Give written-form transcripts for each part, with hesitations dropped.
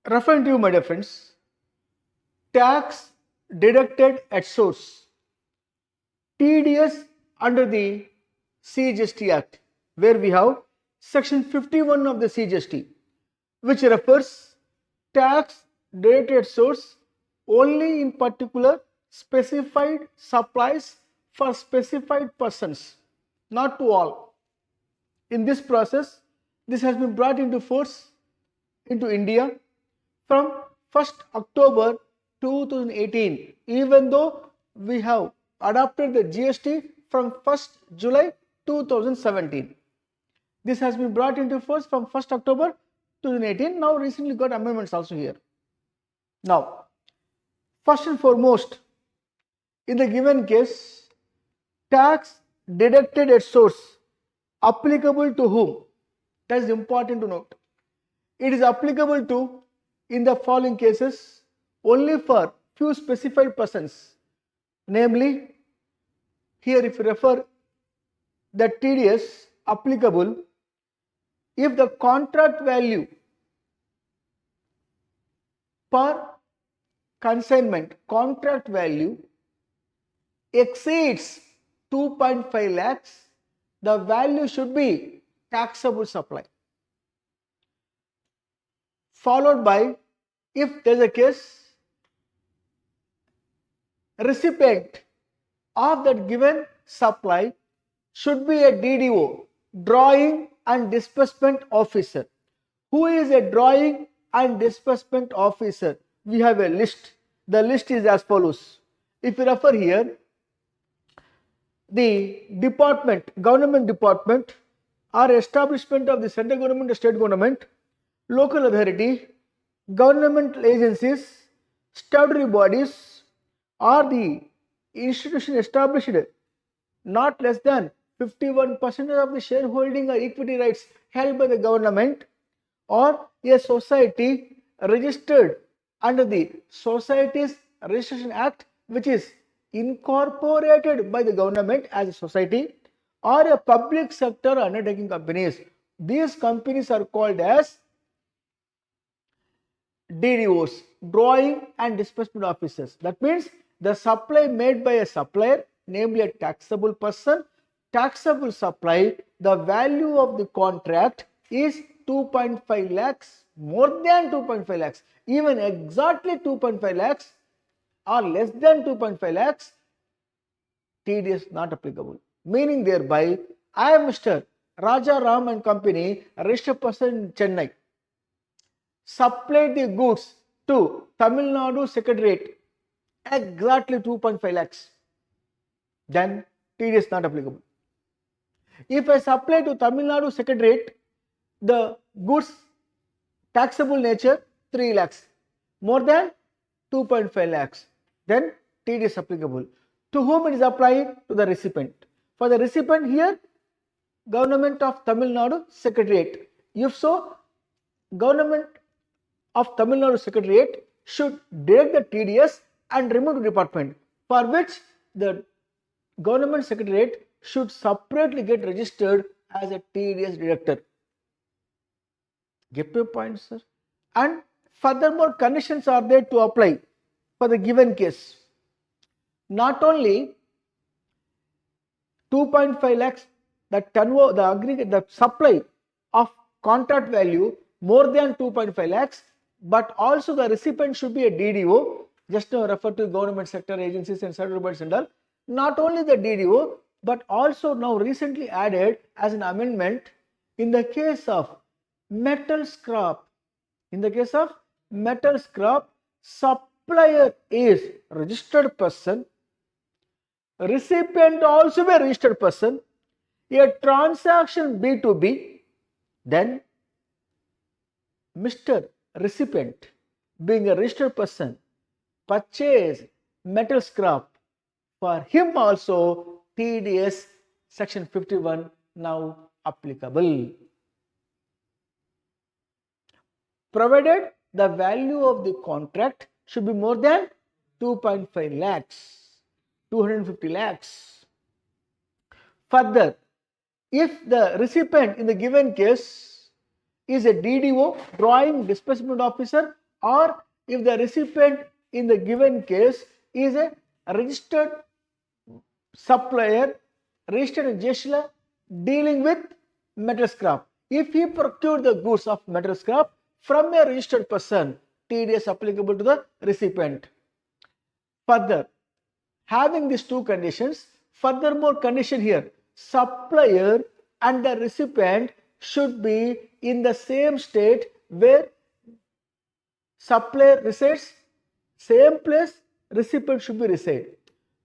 Referring to you, my dear friends, tax deducted at source, TDS under the CGST Act, where we have section 51 of the CGST, which refers tax deducted at source only in particular specified supplies for specified persons, not to all. In this process, this has been brought into force into India from 1st October 2018, even though we have adopted the GST from 1st July 2017. This has been brought into force from 1st October 2018. Now recently got amendments also here. Now, first and foremost, in the given case, tax deducted at source applicable to whom? That is important to note. It is applicable to, in the following cases, only for few specified persons. Namely, here if you refer the TDS applicable if the contract value per consignment contract value exceeds 2.5 lakhs, the value should be taxable supply. Followed by, if there is a case, recipient of that given supply should be a DDO, drawing and disbursement officer. Who is a drawing and disbursement officer? We have a list. The list is as follows. If you refer here, the department, government department or establishment of the central government or state government, local authority, governmental agencies, statutory bodies, or the institution established not less than 51% of the shareholding or equity rights held by the government, or a society registered under the Societies Registration Act, which is incorporated by the government as a society, or a public sector undertaking companies. These companies are called as DDOs, drawing and disbursement officers. That means the supply made by a supplier, namely a taxable person, taxable supply, the value of the contract is 2.5 lakhs, more than 2.5 lakhs, even exactly 2.5 lakhs or less than 2.5 lakhs, TDS not applicable. Meaning thereby, I am Mr. Raja Ram and Company, registered person in Chennai, supplied the goods to Tamil Nadu Secretariat, exactly 2.5 lakhs, then TDS not applicable. If I supply to Tamil Nadu Secretariat the goods taxable nature 3 lakhs, more than 2.5 lakhs, then TDS applicable. To whom it is applied? To the recipient. For the recipient here, Government of Tamil Nadu Secretariat. If so, Government of Tamil Nadu Secretariat should direct the TDS and remove the department, for which the Government Secretariat should separately get registered as a TDS deductor. Get my point, sir? And furthermore, conditions are there to apply for the given case. Not only 2.5 lakhs, the turnover, the aggregate, the supply of contract value more than 2.5 lakhs, but also the recipient should be a DDO. Just now refer to government sector agencies and statutory bodies and all. Not only the DDO, but also now recently added as an amendment in the case of metal scrap. In the case of metal scrap, supplier is registered person, recipient also be a registered person, a transaction B2B, then Mr. Recipient being a registered person purchase metal scrap, for him also TDS section 51 now applicable, provided the value of the contract should be more than 2.5 lakhs, 250 lakhs. Further, if the recipient in the given case is a DDO, drawing disbursement officer, or if the recipient in the given case is a registered supplier, registered GST dealing with metal scrap. If he procured the goods of metal scrap from a registered person, TDS applicable to the recipient. Further, having these two conditions, furthermore condition here, supplier and the recipient should be in the same state where supplier resides, same place recipient should be reside.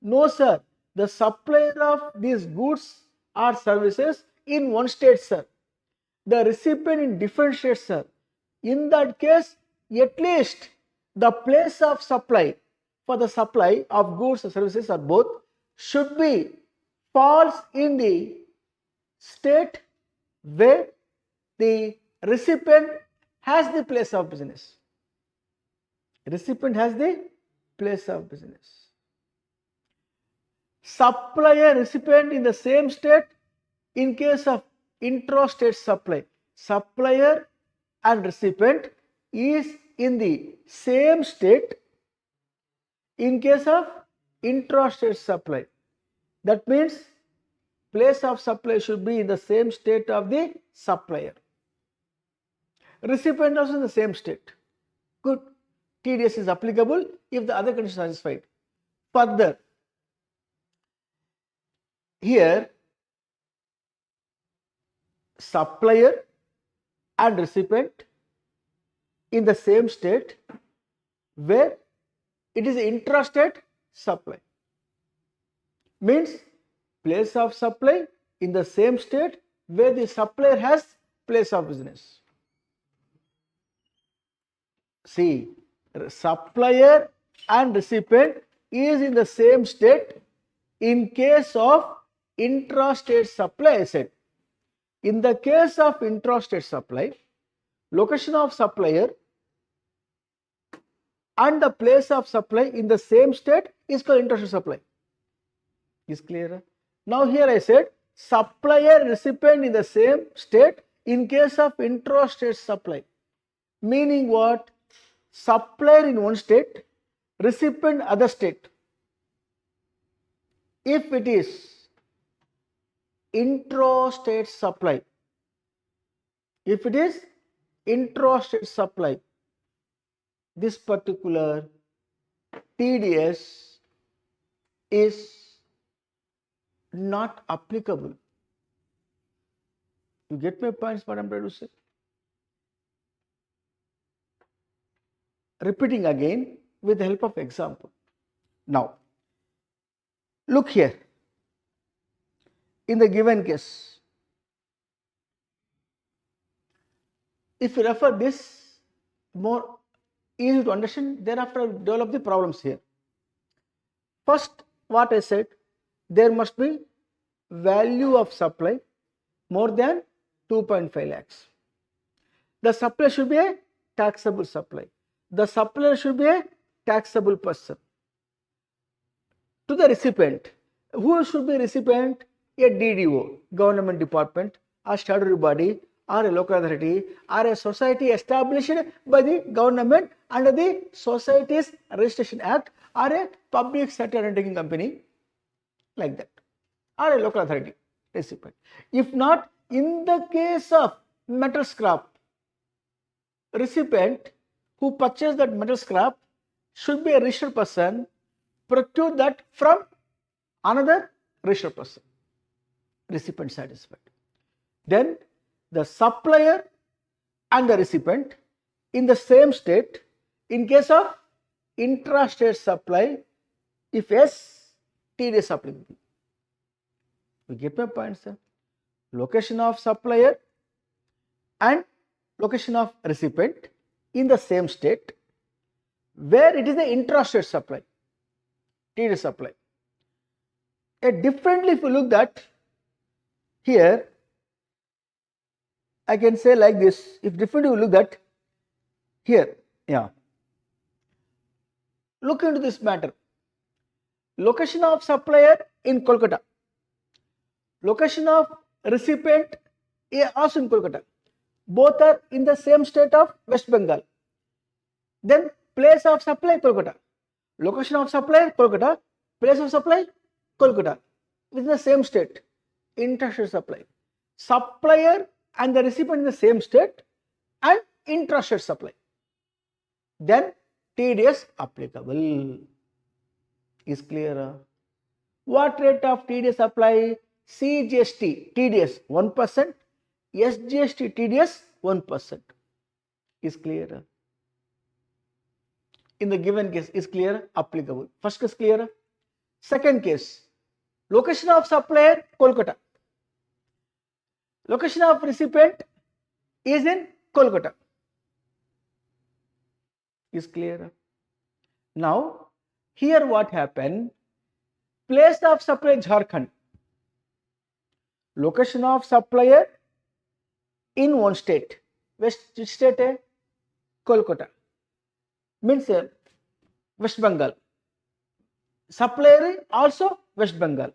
No sir, the supplier of these goods or services in one state sir, the recipient in different states sir. In that case, at least the place of supply for the supply of goods or services or both should be falls in the state where the recipient has the place of business. Recipient has the place of business. Supplier recipient in the same state in case of intrastate supply. Supplier and recipient is in the same state in case of intrastate supply. That means place of supply should be in the same state of the supplier. Recipient also in the same state. Good. TDS is applicable if the other conditions are satisfied. Further, here supplier and recipient in the same state where it is intrastate supply. Means place of supply in the same state where the supplier has place of business. See, supplier and recipient is in the same state in case of intrastate supply, I said. In the case of intrastate supply, location of supplier and the place of supply in the same state is called intrastate supply. Is clear? Now here I said supplier recipient in the same state in case of intrastate supply. Meaning what? Supplier in one state, recipient other state. If it is intrastate supply, if it is intrastate supply, this particular TDS is not applicable. You get my points, what I am trying to say? Repeating again with the help of example. Now, look here. In the given case, if you refer this more easy to understand, thereafter I will develop the problems here. First, what I said, there must be value of supply more than 2.5 lakhs. The supply should be a taxable supply. The supplier should be a taxable person. To the recipient, who should be recipient? A DDO, government department, a statutory body, or a local authority, or a society established by the government under the Societies Registration Act, or a public sector undertaking company, like that, or a local authority recipient. If not, in the case of metal scrap, recipient who purchased that metal scrap should be a registered person, procure that from another registered person. Recipient satisfied. Then the supplier and the recipient in the same state in case of intrastate supply, if yes, TDS applicable. You get my point, sir? Location of supplier and location of recipient in the same state where it is the intrastate supply, TDS supply. Differently, if you look at here, I can say like this. If differently you look at here, yeah. Look into this matter. Location of supplier in Kolkata. Location of recipient also in Kolkata. Both are in the same state of West Bengal. Then place of supply Kolkata, location of supply Kolkata, place of supply Kolkata, within the same state, intrastate supply. Supplier and the recipient in the same state and intrastate supply. Then TDS applicable. Is clear? What rate of TDS apply? CGST TDS 1%, SGST TDS 1%. Is clear? In the given case is clear, applicable. First case clear. Second case, location of supplier Kolkata, location of recipient is in Kolkata. Is clear? Now here what happened? Place of supplier Jharkhand, location of supplier in one state. Which state है? Kolkata. Means West Bengal. Supplier also West Bengal.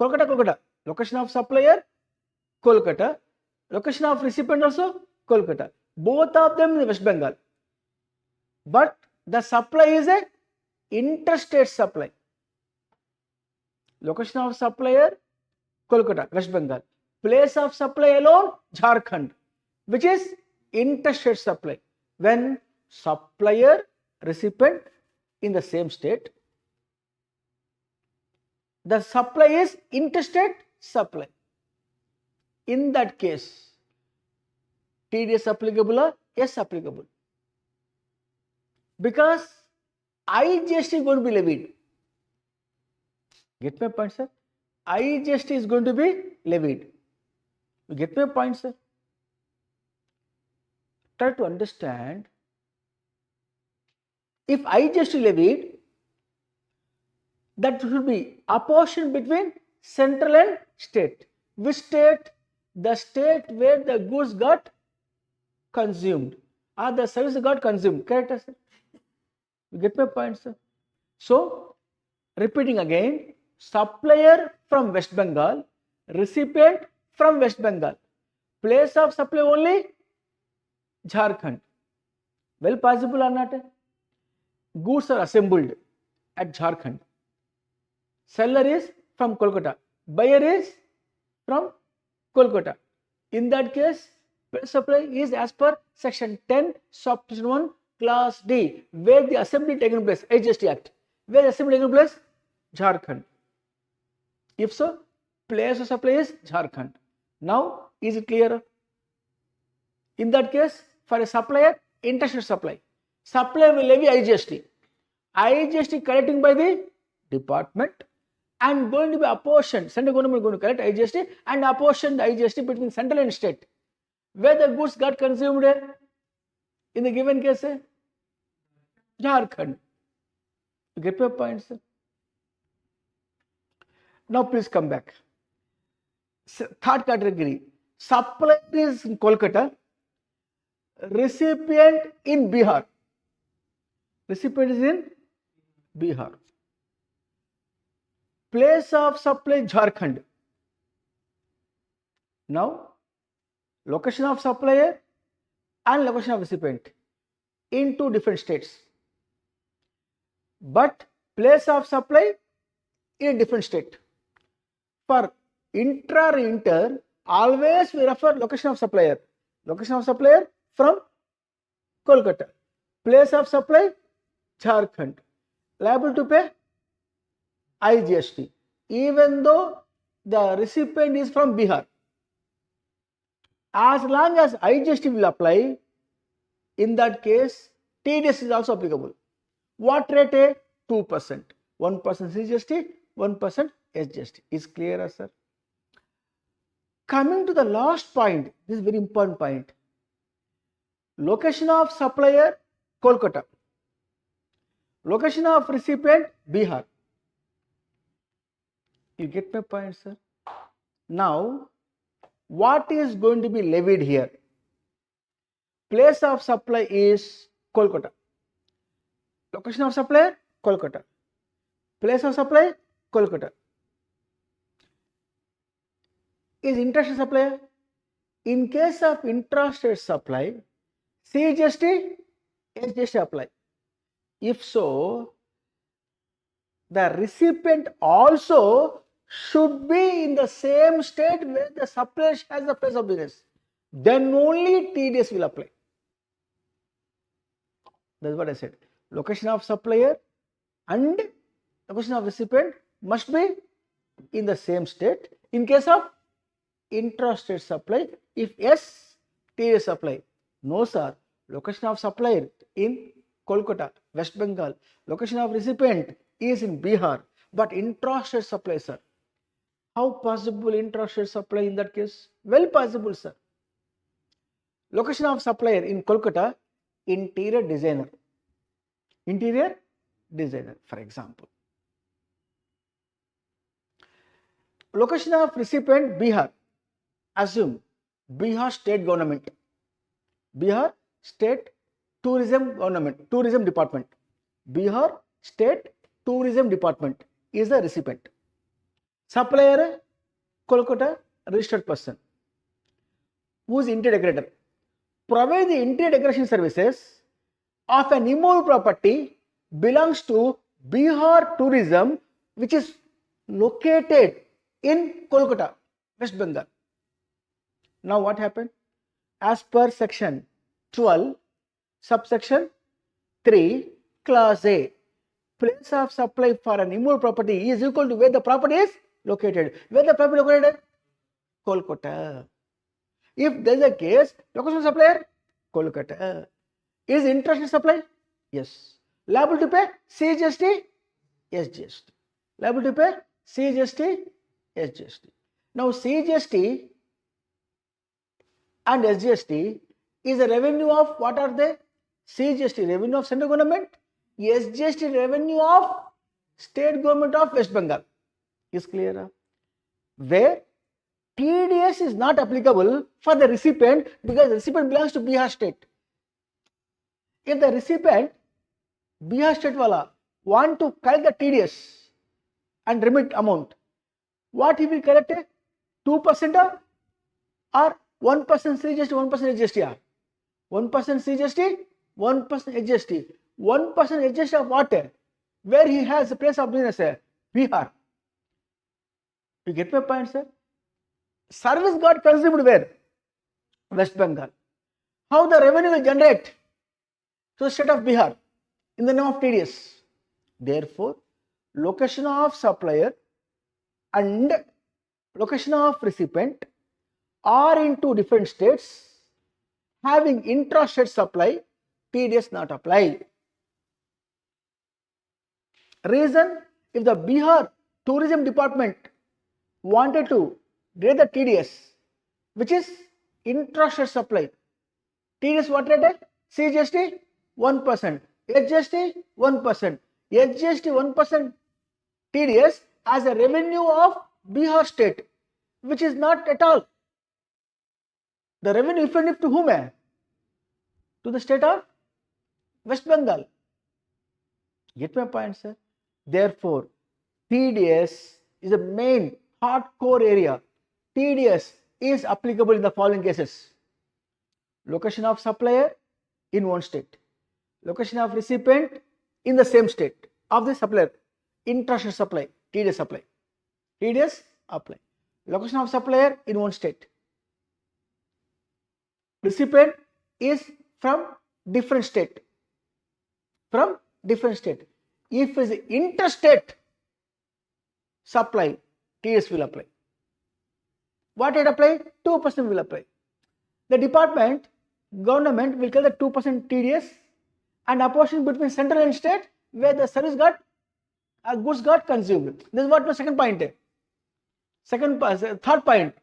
Kolkata, Kolkata. Location of supplier Kolkata. Location of recipient also Kolkata. Both of them in West Bengal. But the supply is a interstate supply. Location of supplier Kolkata, West Bengal. Place of supply alone Jharkhand, which is interstate supply. When supplier recipient in the same state, the supply is interstate supply. In that case, TDS applicable or yes applicable? Because IGST is going to be levied. Get my point, sir? IGST is going to be levied. You get my point, sir? Try to understand. If IGST levied, that should be apportioned between central and state. Which state? The state where the goods got consumed or the service got consumed. Correct, sir? You get my point, sir? So, repeating again, supplier from West Bengal, recipient from West Bengal. Place of supply only Jharkhand. Well possible or not? Goods are assembled at Jharkhand. Seller is from Kolkata. Buyer is from Kolkata. In that case, place supply is as per section 10, subsection 1, class D, where the assembly taken place, HST Act. Where the assembly taken place? Jharkhand. If so, place of supply is Jharkhand. Now, is it clear? In that case, for a supplier, interstate supply. Supplier will levy IGST. IGST collecting by the department and going to be apportioned. Central government is going to collect IGST and apportion the IGST between central and state. Where the goods got consumed in the given case, Jharkhand. You get my point, sir? Now please come back. Third category, supplier is in Kolkata, recipient in Bihar. Recipient is in Bihar. Place of supply Jharkhand. Now, location of supplier and location of recipient in two different states. But place of supply in a different state. For inter, always we refer location of supplier. Location of supplier from Kolkata. Place of supply Jharkhand. Liable to pay IGST, even though the recipient is from Bihar. As long as IGST will apply, in that case, TDS is also applicable. What rate? 2%. 1% CGST, 1% SGST. Is clear, sir? Coming to the last point, this is very important point. Location of supplier, Kolkata. Location of recipient, Bihar. You get my point, sir? Now, what is going to be levied here? Place of supply is Kolkata. Location of supply, Kolkata. Place of supply, Kolkata. Is intrastate supply? In case of intrastate supply, CGST, SGST apply. If so, the recipient also should be in the same state where the supplier has the place of business. Then only TDS will apply. That's what I said. Location of supplier and location of recipient must be in the same state. In case of intrastate supply, if yes, TDS apply. No sir, location of supplier in Kolkata, West Bengal, location of recipient is in Bihar, but intrastate supply, sir. How possible intrastate supply in that case? Well possible, sir. Location of supplier in Kolkata, interior designer. Interior designer, for example. Location of recipient Bihar. Assume Bihar state government. Bihar state tourism government, tourism department. Bihar state tourism department is the recipient. Supplier Kolkata registered person. Who is interior decorator? Provide the interior decoration services of an immovable property belongs to Bihar tourism, which is located in Kolkata, West Bengal. Now what happened? As per section 12, subsection 3, clause A, place of supply for an immovable property is equal to where the property is located. Where the property is located? Kolkata. If there is a case, location of supplier, Kolkata. Is intrastate supply? Yes. Liable to pay CGST? Yes, GST. Liable to pay CGST? Yes, GST. Now CGST and SGST is a revenue of what are they? CGST revenue of central government, SGST revenue of state government of West Bengal. Is clear? Where TDS is not applicable for the recipient because the recipient belongs to Bihar state. If the recipient Bihar state wala want to collect the TDS and remit amount, what he will collect? 2% or 1% CGST, 1% SGST? 1% CGST, 1% SGST. 1% SGST of what? Where he has a place of business? Bihar. You get my point, sir? Service got consumed where? West Bengal. How the revenue will generate to the state of Bihar in the name of TDS? Therefore, location of supplier and location of recipient are in two different states having intrastate supply, TDS not apply. Reason, if the Bihar tourism department wanted to get the TDS, which is intrastate supply, TDS what rate? CGST 1%, SGST 1%, SGST 1% TDS as a revenue of Bihar state, which is not at all. The revenue if to whom? To the state of West Bengal. Get my point, sir? Therefore, TDS is a main hardcore area. TDS is applicable in the following cases: location of supplier in one state, location of recipient in the same state of the supplier, intrastate supply, TDS apply. TDS apply. Location of supplier in one state, recipient is from different state. If it is interstate supply, TDS will apply. What it apply? 2% will apply. The government will collect 2% TDS and apportion between central and state where the goods got consumed. This is what the second point. Third point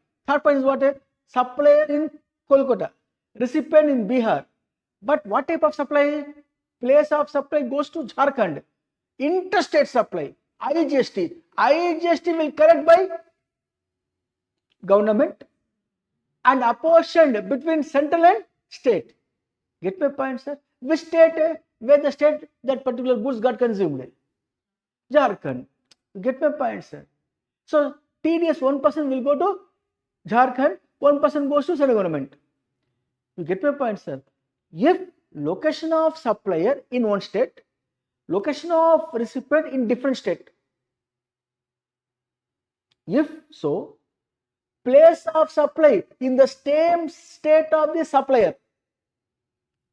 is what? Supplier in Kolkata, recipient in Bihar. But what type of supply? Place of supply goes to Jharkhand. Interstate supply, IGST. IGST will collect by government and apportioned between central and state. Get my point, sir? Which state? Where the state that particular goods got consumed? Jharkhand. Get my point, sir? So TDS 1% will go to Jharkhand, 1% goes to central government. You get my point, sir? If location of supplier in one state, location of recipient in different state? If so, place of supply in the same state of the supplier.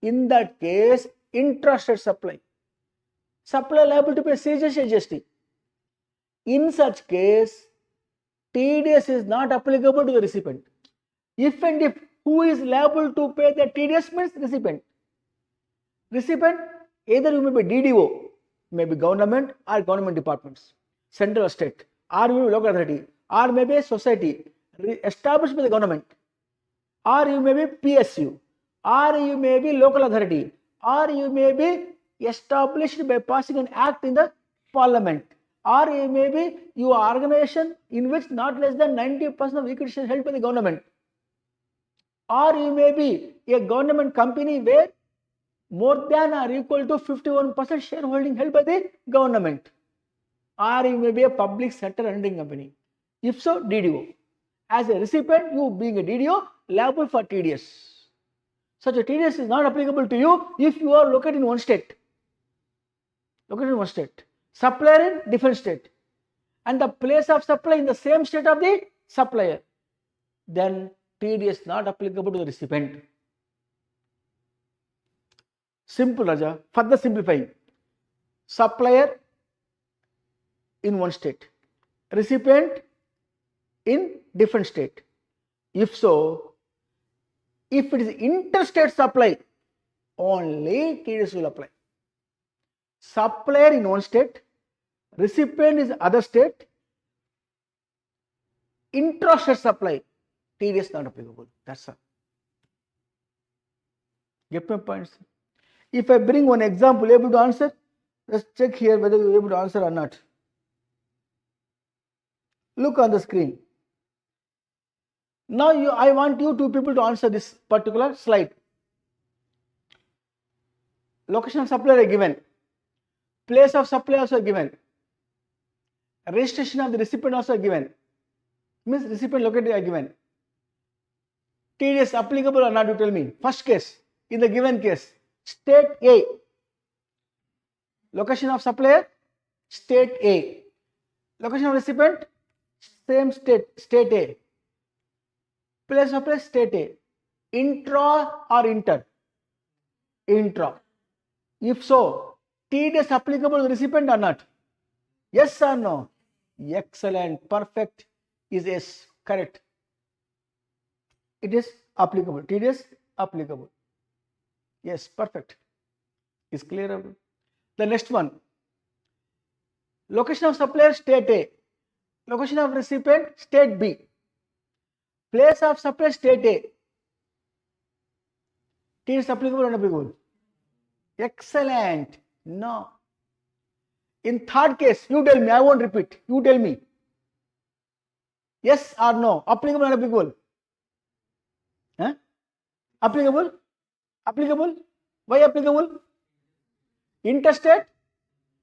In that case, intrastate supply. Supplier liable to pay CGST and GST. In such case, TDS is not applicable to the recipient. If and if, who is liable to pay the TDS means recipient. Recipient, either you may be DDO, may be government or government departments, central or state, or you may be local authority, or maybe a society established by the government, or you may be PSU, or you may be local authority, or you may be established by passing an act in the parliament, or you may be your organization in which not less than 90% of equity shares held by the government, or you may be a government company where more than or equal to 51% shareholding held by the government, or you may be a public sector lending company. If so, DDO. As a recipient, you being a DDO, liable for TDS. Such a TDS is not applicable to you if you are located in one state. Supplier in different state, and the place of supply in the same state of the supplier. Then TDS not applicable to the recipient. Simple, Raja. Further simplifying. Supplier in one state, recipient in different state. If so, if it is interstate supply, only TDS will apply. Supplier in one state, recipient is other state, intrastate supply, TDS not applicable. That's all. Get my points? If I bring one example, able to answer? Let's check here whether you are able to answer or not. Look on the screen. Now I want you two people to answer this particular slide. Location of supplier given. Place of supply also given. Registration of the recipient also given. Means recipient located are given. TDS applicable or not, you tell me. First case, in the given case, state A. Location of supplier, state A. Location of recipient, same state, state A. Place of place, state A. Intra or inter? Intra. If so, TDS applicable to the recipient or not? Yes or no? Excellent. Perfect is yes. Correct. It is applicable. TDS applicable. Yes, perfect. Is clear? The next one. Location of supplier, state A. Location of recipient, state B. Place of supplier, state A. TDS applicable or not applicable? Excellent. No. In third case, you tell me, I won't repeat. You tell me. Yes or no? Applicable or not applicable? Huh? Applicable? Applicable? Why applicable? Interstate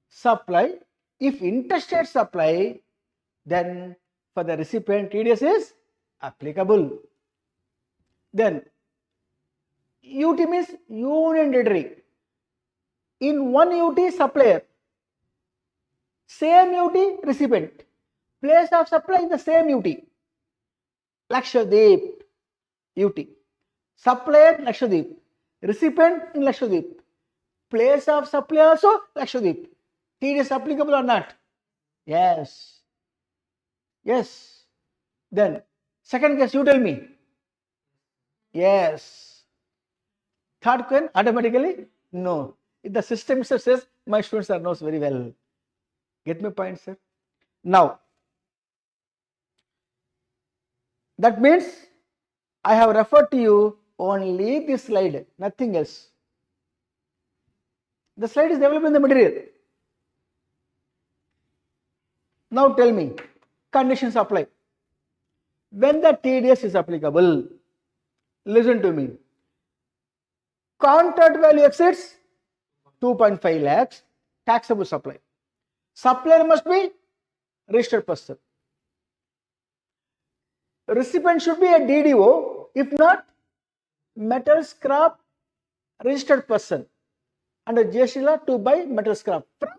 supply. If interstate supply, then for the recipient, TDS is applicable. Then UT means union territory. In one UT supplier, same UT recipient, place of supply in the same UT. Lakshadweep UT. Supplier Lakshadweep, recipient in Lakshadweep, place of supply also Lakshadweep. TDS applicable or not? Yes. Yes. Then second case, you tell me. Yes. Third question, automatically no. If the system says, my students are knows very well. Get my point, sir? Now, that means I have referred to you only this slide, nothing else. The slide is available in the material. Now tell me, conditions apply. When the TDS is applicable, listen to me. Contract value exceeds 2.5 lakhs, taxable supply. Supplier must be registered person. Recipient should be a DDO, if not metal scrap registered person, under GST law to buy metal scrap from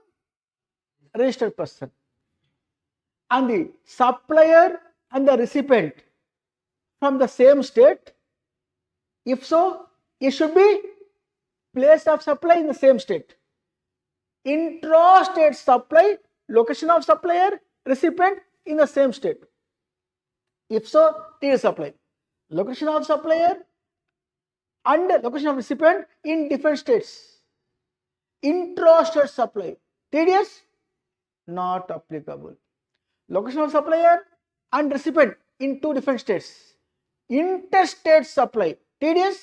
registered person. And the supplier and the recipient from the same state, if so, it should be place of supply in the same state. Intra-state supply, location of supplier, recipient in the same state. If so, TDS supply. Location of supplier and location of recipient in different states. Intra-state supply, TDS not applicable. Location of supplier and recipient in two different states. Interstate supply, TDS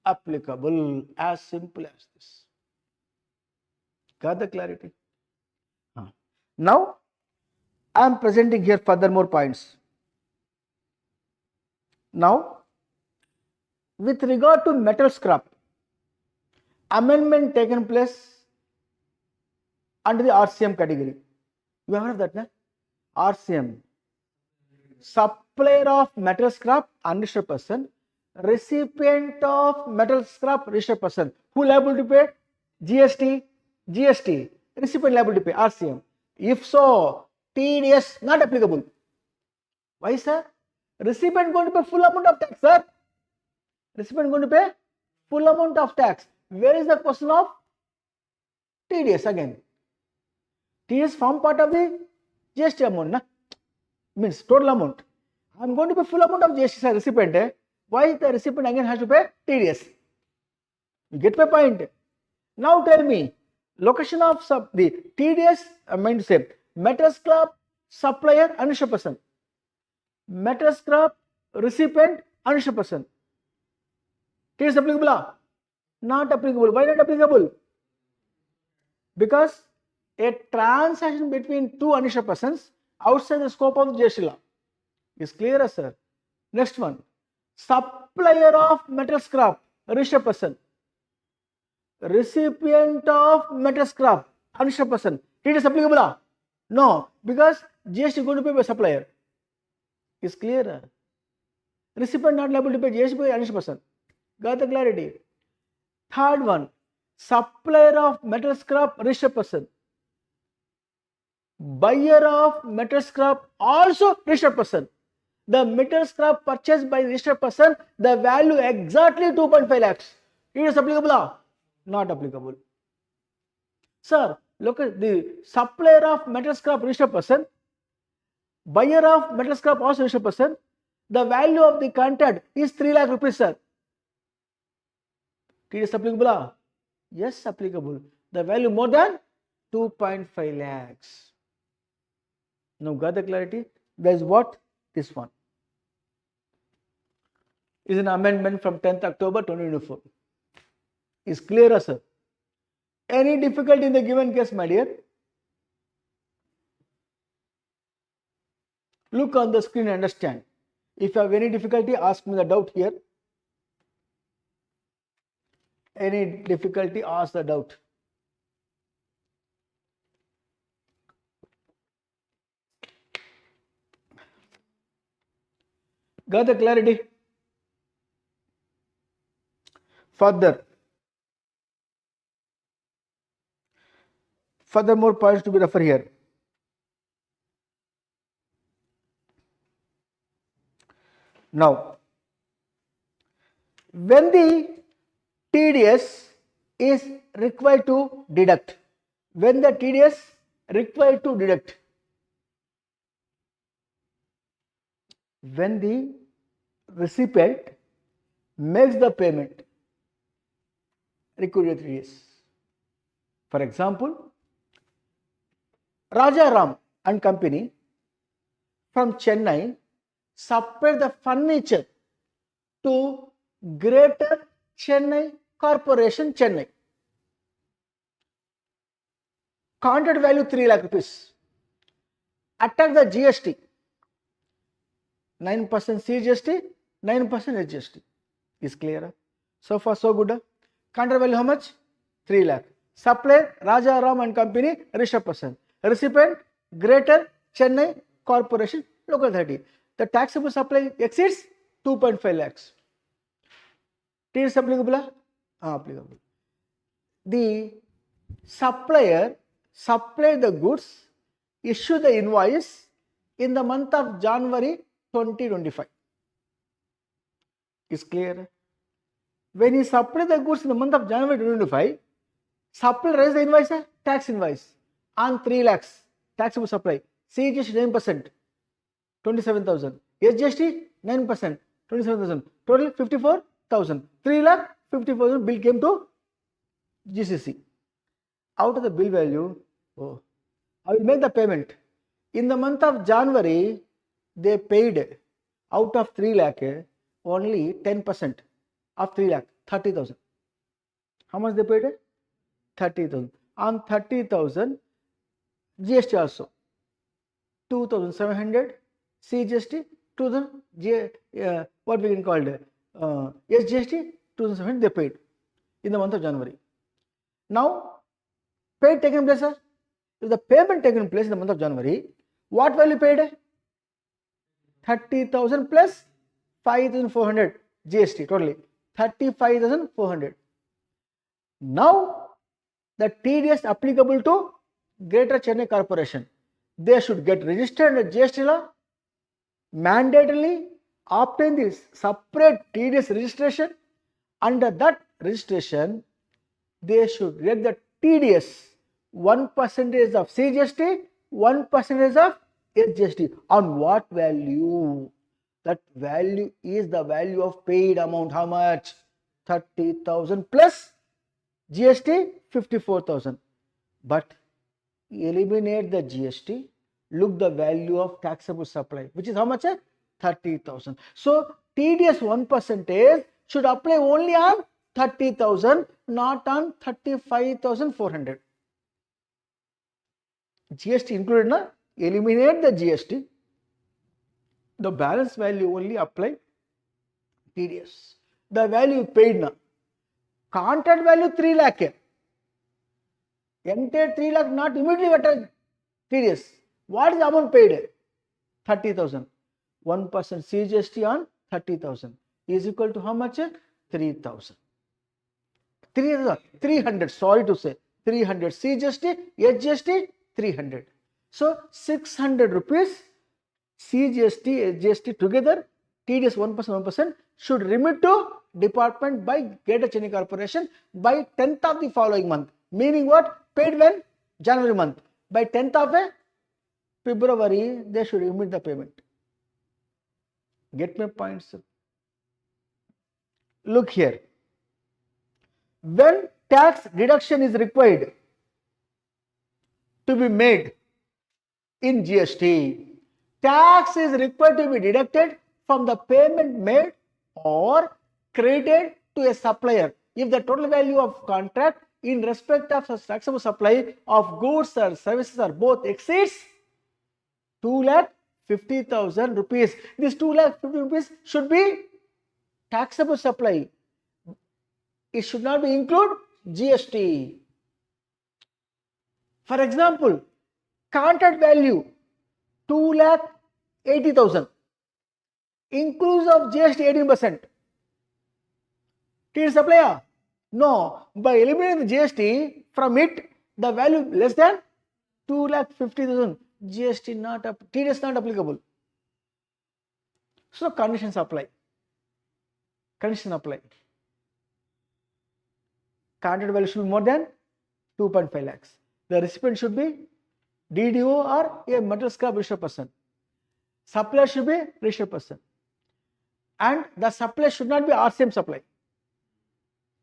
applicable. As simple as this. Got the clarity? Now, I am presenting here furthermore points. Now, with regard to metal scrap, amendment taken place under the RCM category. You have heard of that, na? RCM. Supplier of metal scrap, unregistered person. Recipient of metal scrap, registered person. Who liable to pay? GST. Recipient liable to pay, RCM. If so, TDS not applicable. Why, sir? Recipient going to pay full amount of tax, sir. Recipient going to pay full amount of tax. Where is the question of TDS again? TDS form part of the GST amount, na? Means total amount. I am going to pay full amount of GST, sir, recipient. Why the recipient again has to pay TDS? You get my point. Now tell me, location of the TDS, I meant to say, metal scrap supplier, unregistered person. Metal scrap recipient, unregistered person. TDS applicable? Not applicable. Why not applicable? Because a transaction between two unregistered persons outside the scope of the GST law is clear, sir. Next one, supplier of metal scrap, registered person. Recipient of metal scrap, unregistered person. TDS applicable? No, because GST is going to pay by supplier. Is clear? Recipient not liable to pay GST by unregistered person. Got the clarity? Third one, supplier of metal scrap, registered person. Buyer of metal scrap, also registered person. The metal scrap purchased by registered person, the value exactly 2.5 lakhs. It is applicable? Not applicable. Sir, look at the supplier of metal scrap, registered person. Buyer of metal scrap, also registered person. The value of the contract is 3 lakh rupees, sir. It is applicable? Yes, applicable. The value more than 2.5 lakhs. Now got the clarity? That is what? This one is an amendment from 10th October 2024. Is clear, sir? Any difficulty in the given case, my dear? Look on the screen and understand. If you have any difficulty, ask me the doubt here. Any difficulty, ask the doubt. Got the clarity? Furthermore points to be referred here. Now, when the TDS is required to deduct, when the TDS required to deduct, when the recipient makes the payment, required TDS. For example, Rajaram and Company from Chennai supplied the furniture to Greater Chennai Corporation, Chennai. Contract value 3 lakh rupees. Attack the GST. 9% CGST, 9% HGST. Is clear? So far so good. Contract value how much? 3 lakh. Supplier Rajaram and Company, registered person. Recipient Greater Chennai Corporation, local authority. The taxable supply exceeds 2.5 lakhs. TDS applicable? Applicable. the supplier supplied the goods, issue the invoice in the month of January 2025. Is clear? When he supplied the goods in the month of January 2025, supplier raised the invoice, tax invoice on 3 lakhs, taxable supply, CGST 9%, 27,000, SGST 9%, 27,000, total 54,000, 3 lakh 54,000 bill came to GCC. Out of the bill value, I will make the payment. In the month of January, they paid out of 3 lakh only 10% of 3 lakh, 30,000. How much they paid? 30,000. On 30,000, GST also 2,700, CGST 2,000, what we can call SGST 2,700 they paid in the month of January. Now, paid taken place, sir. If the payment taken place in the month of January, what value paid? 30,000 plus 5,400 GST totally 35,400. Now, the TDS applicable to Greater Chennai Corporation, they should get registered at GST law, mandatorily obtain this separate TDS registration. Under that registration, they should get the TDS 1% of CGST, 1% of SGST. On what value? That value is the value of paid amount. How much? 30,000 plus GST 54,000. But eliminate the GST, look the value of taxable supply, which is how much? 30,000. So TDS 1% should apply only on 30,000, not on 35,400. GST included, na? Eliminate the GST. The balance value only apply TDS. The value paid na. Contract value 3 lakh. Entire 3 lakh not immediately what TDS. What is the amount paid? 30,000. 1% CGST on 30,000 is equal to how much? 3,000. 300. Sorry to say 300 CGST, SGST 300. So 600 rupees CGST, SGST together, TDS 1% should remit to department by Greater Chennai Corporation by 10th of the following month. Meaning what? Paid when? January month. By 10th of February, they should remit the payment. Get my point, sir? Look here. When tax deduction is required to be made in GST, tax is required to be deducted from the payment made or credited to a supplier if the total value of contract in respect of such taxable supply of goods or services or both exceeds 2,50,000 rupees. This 2,50,000 rupees should be taxable supply. It should not be include GST. For example, contract value 2,80,000 inclusive of GST 18%. TDS supply? No. By eliminating the GST from it, the value less than 2,50,000. GST not TDS not applicable. So conditions apply. Conditions apply. Contract value should be more than 2.5 lakhs. The recipient should be DDO or a material scrap registered person. Supplier should be registered person. And the supply should not be RCM supply.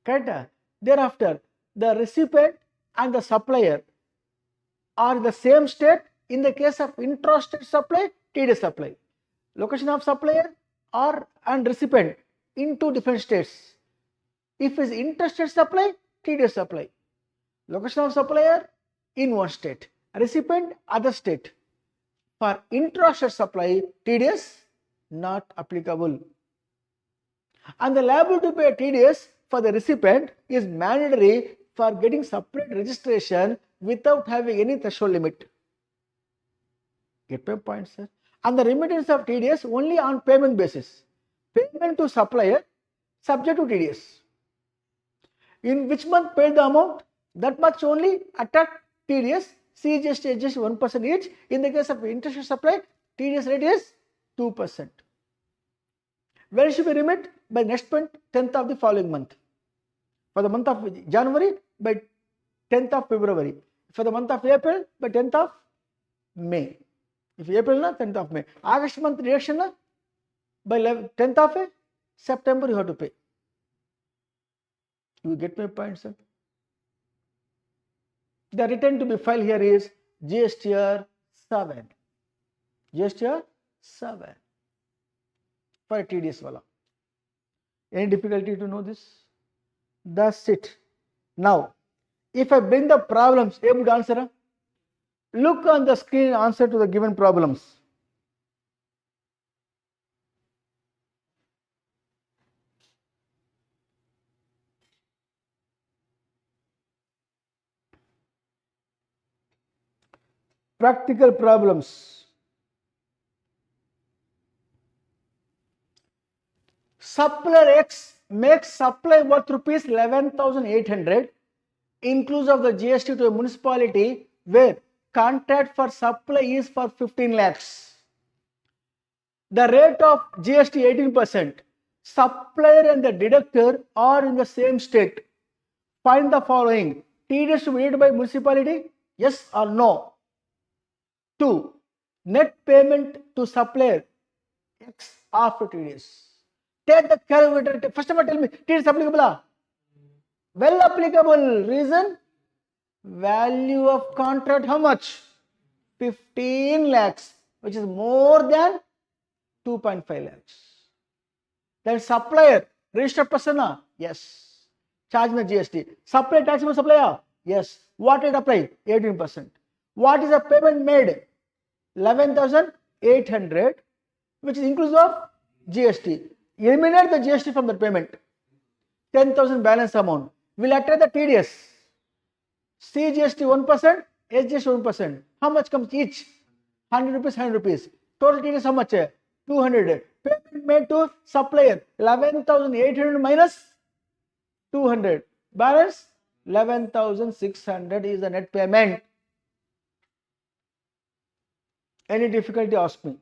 Correct? Thereafter, the recipient and the supplier are the same state. In the case of intrastate supply, TDS supply. Location of supplier or and recipient in two different states. If it is interstate supply, TDS supply. Location of supplier in one state, recipient other state. For intrastate supply, TDS not applicable. And the liability to pay TDS for the recipient is mandatory for getting separate registration without having any threshold limit. Get my point, sir? And the remittance of TDS only on payment basis. Payment to supplier subject to TDS. In which month paid the amount? that much only attract TDS. CGST adjust 1% each. In the case of interest supply, TDS rate is 2%. When should we remit? By next month, 10th of the following month. For the month of January, by 10th of February. For the month of April, by 10th of May. If April, 10th of May. August month reduction, by 10th of September, you have to pay. You get my point, sir? The return to be filed here is GSTR 7. GSTR 7 for a TDS wala. Any difficulty to know this? That's it. Now, if I bring the problems, able to answer? Look on the screen, answer to the given problems. Practical problems. Supplier X makes supply worth rupees 11,800 inclusive of the GST to a municipality where contract for supply is for 15 lakhs. The rate of GST 18%. Supplier and the deductor are in the same state. Find the following. TDS to be paid by municipality? Yes or no? 2. Net payment to supplier X after TDS. Take the calculator. First of all, tell me, TDS applicable? Well applicable. Reason? Value of contract how much? 15 lakhs, which is more than 2.5 lakhs. Then supplier, registered person? Yes. Charge the GST. Supply taxable supplier? Yes. What rate apply? 18%. What is the payment made? 11,800, which is inclusive of GST. Eliminate the GST from the payment. 10,000 balance amount. Will attract the TDS. CGST 1%, SGST 1%. How much comes each? 100 rupees, 100 rupees. Total TDS how much? 200. Payment made to supplier 11,800 minus 200. Balance 11,600 is the net payment. Any difficulty, ask me.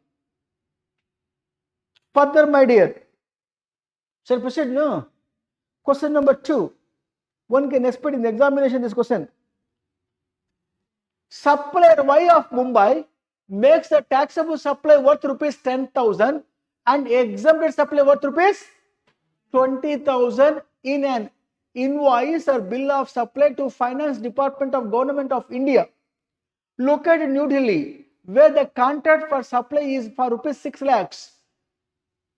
Further, my dear. Shall I proceed? No. Question number 2. One can expect in the examination this question. Supplier Y of Mumbai makes a taxable supply worth rupees 10,000 and exempted supply worth rupees 20,000 in an invoice or bill of supply to Finance Department of Government of India located in New Delhi, where the contract for supply is for rupees 6 lakhs,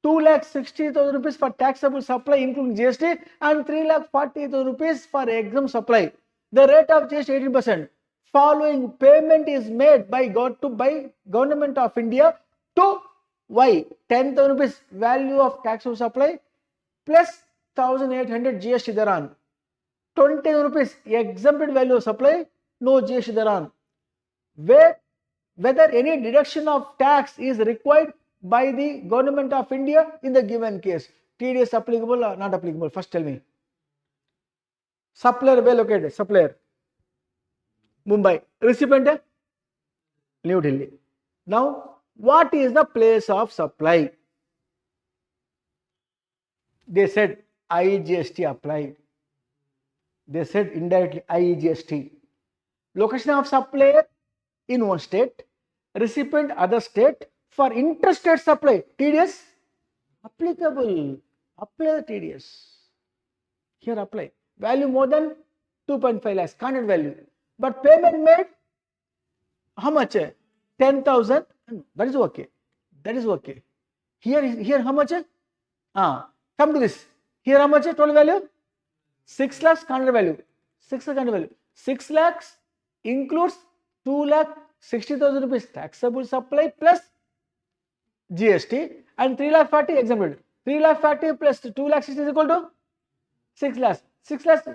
2,60,000 rupees for taxable supply including GST and 3,40,000 rupees for exempt supply. The rate of GST 18%. Following payment is made by Government of India to Y, 10,000 rupees value of taxable supply plus 1,800 GST thereon. 20,000 rupees exempted value of supply, no GST thereon. Whether any deduction of tax is required by the Government of India in the given case. TDS applicable or not applicable? First tell me. Supplier where located? Supplier Mumbai. Recipient New Delhi. Now, what is the place of supply? They said IGST applied. They said indirectly IGST. Location of supplier in one state, recipient other state. For interstate supply, TDS applicable. Apply the TDS. Here apply. Value more than 2.5 lakhs, contract value. But payment made, how much? 10,000. That is okay. That is okay. Here how much? Come to this. Here how much? Total value? 6 lakhs contract value. 6 lakhs contract value. 6 lakhs includes 2,60,000 rupees taxable supply plus GST and 3,40,000 exempted. 3,40,000 plus 2,60,000 is equal to 6 lakhs. 6 lakhs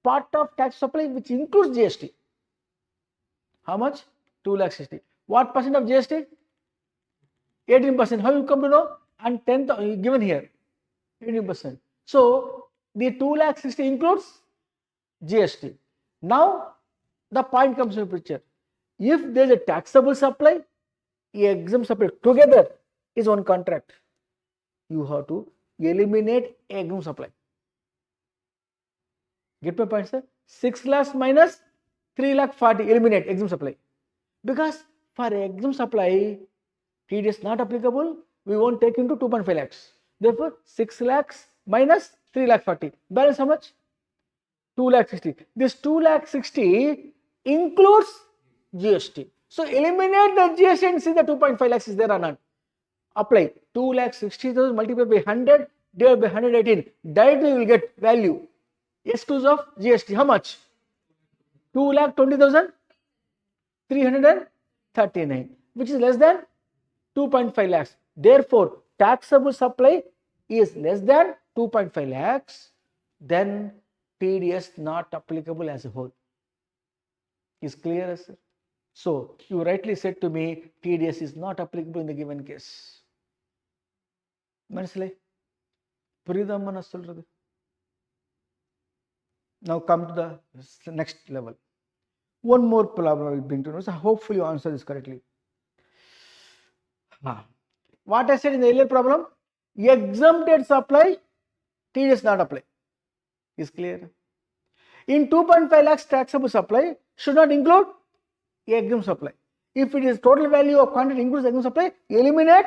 part of tax supply which includes GST. How much? 2,60,000. What percent of GST? 18%. How you come to know? And 10,000 given here. 18%. So the 2,60,000 includes GST. Now the point comes into picture. If there is a taxable supply, a exempt supply together is one contract. You have to eliminate exempt supply. Get my point, sir? 6 lakhs minus 3 lakh 40, eliminate exempt supply. Because for exempt supply, TDS not applicable, we won't take into 2.5 lakhs. Therefore, 6 lakhs minus 3 lakh 40. Balance how much? 2 lakh 60. This 2 lakh 60 includes GST. So eliminate the GST and see the 2.5 lakhs is there or not. Apply 2 lakh 60,000 multiplied by 100 divided by 118. Directly you will get value. Exclusive of GST. How much? 2 lakh 20,339, which is less than 2.5 lakhs. Therefore, taxable supply is less than 2.5 lakhs. Then TDS not applicable as a whole. Is clear, sir? So you rightly said to me, TDS is not applicable in the given case. Manasle? Puridamma na solradhu. Now come to the next level. One more problem I will bring to know. So hopefully you answer this correctly. What I said in the earlier problem, exempted supply, TDS not apply. Is clear? In 2.5 lakhs taxable supply should not include exempt supply. If it is total value of quantity includes exempt supply, eliminate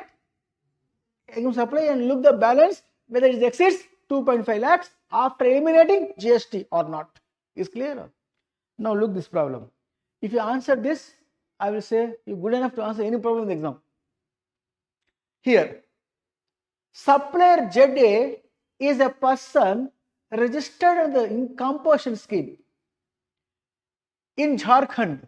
exempt supply and look the balance whether it exceeds 2.5 lakhs after eliminating GST or not. Is clear? Now look this problem. If you answer this, I will say you are good enough to answer any problem in the exam. Here, supplier ZA is a person registered under the composition scheme in Jharkhand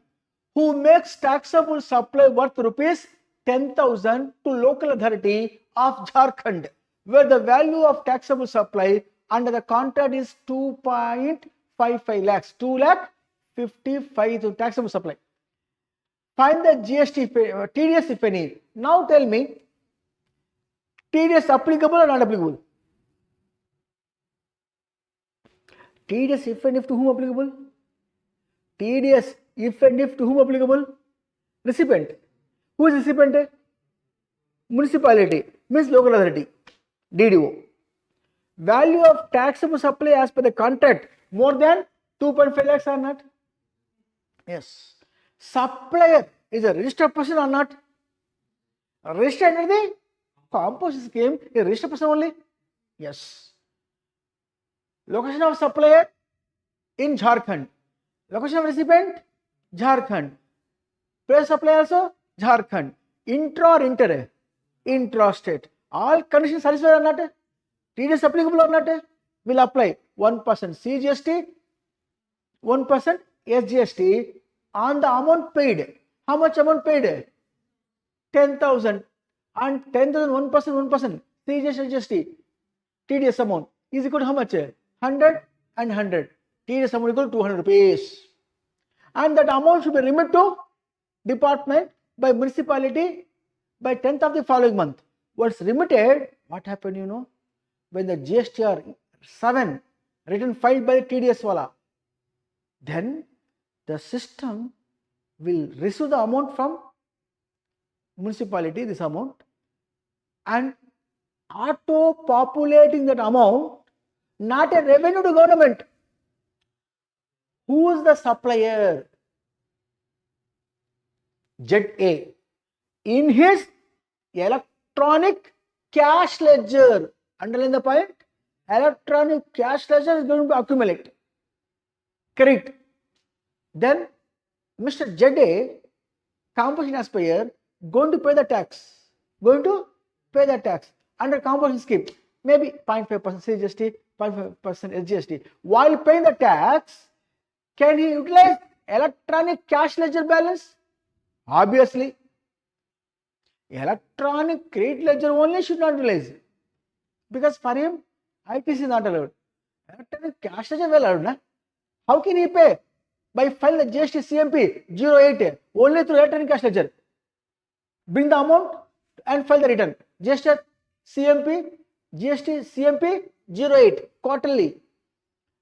who makes taxable supply worth rupees 10,000 to local authority of Jharkhand, where the value of taxable supply under the contract is 2.55 lakhs, 2 lakh 55 to taxable supply. Find the GST, TDS if any. Now tell me, TDS applicable or not applicable? TDS if and if to whom applicable? TDS if and if to whom applicable? Recipient. Who is recipient? Municipality, means local authority, DDO. Value of taxable supply as per the contract more than 2.5 lakhs or not? Yes. Supplier is a registered person or not? Registered under the composition scheme, a registered person only? Yes. Location of supplier in Jharkhand. Location of recipient, Jharkhand. Place supplier also, Jharkhand. Intra or inter? Intra-state. All conditions satisfied or not? TDS applicable or not? Will apply 1% CGST, 1% SGST on the amount paid. How much amount paid? 10,000. And 10,000, 1%, CGST, TDS amount is equal to how much? 100 and 100. TDS amount equal to 200 rupees. And that amount should be remitted to department by municipality by 10th of the following month. Once remitted, what happened, you know? When the GSTR 7 written filed by the TDS wala, then the system will receive the amount from municipality, this amount, and auto populating that amount, not a revenue to government. Who is the supplier? ZA. In his electronic cash ledger, underline the point, electronic cash ledger is going to accumulate. Correct. Then Mr. ZA, composition aspire, going to pay the tax. Going to pay the tax under composition scheme. Maybe 0.5% CGST, 0.5% SGST. While paying the tax, can he utilize electronic cash ledger balance? Obviously. Electronic credit ledger only should not utilize. Because for him, ITC is not allowed. Electronic cash ledger well allowed. Na? How can he pay? By file the GST CMP 08 only through electronic cash ledger. Bring the amount and file the return. GST CMP, GST CMP 08 quarterly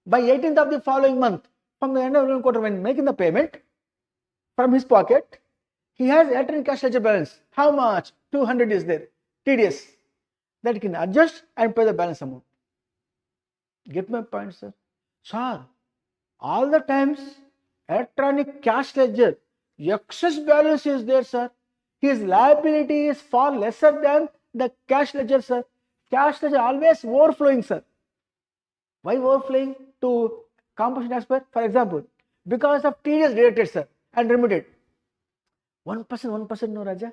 by 18th of the following month. from the end of the quarter when making the payment from his pocket, he has electronic cash ledger balance. How much? 200 is there. TDS. That he can adjust and pay the balance amount. Get my point, sir? Sir, all the times electronic cash ledger, excess balance is there, sir. His liability is far lesser than the cash ledger, sir. Cash ledger always overflowing, sir. Why overflowing to compensation taxpayer? For example, because of TDS deducted, sir, and remitted. 1%, no, Raja.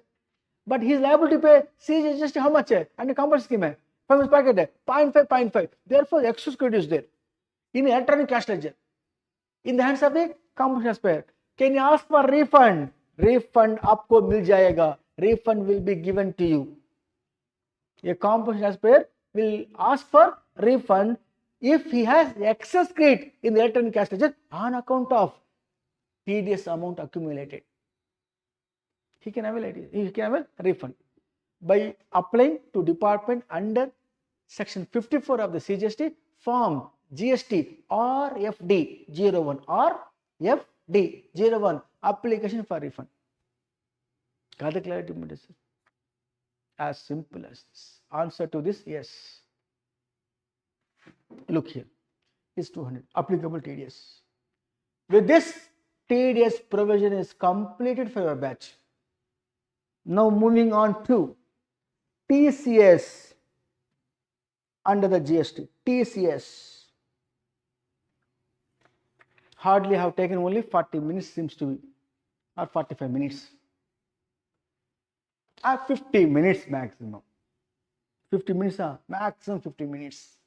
But he is liable to pay CGST how much? And the compulsory scheme from his pocket 0.5. Therefore, excess credit is there in electronic cash ledger in the hands of the compulsory taxpayer. Can you ask for refund? Refund आपको मिल जाएगा. Refund will be given to you. A compulsory taxpayer will ask for refund if he has excess credit in the electronic cash ledger on account of TDS amount accumulated. He can avail a refund by applying to department under section 54 of the CGST form GST RFD 01 or FD 01 application for refund. Got the clarity, sir? As simple as this. Answer to this, yes. Look here, is 200 applicable TDS. With this, TDS provision is completed for your batch. Now moving on to TCS under the GST. TCS hardly have taken only 40 minutes seems to be, or 45 minutes, or 50 minutes maximum. 50 minutes, maximum 50 minutes.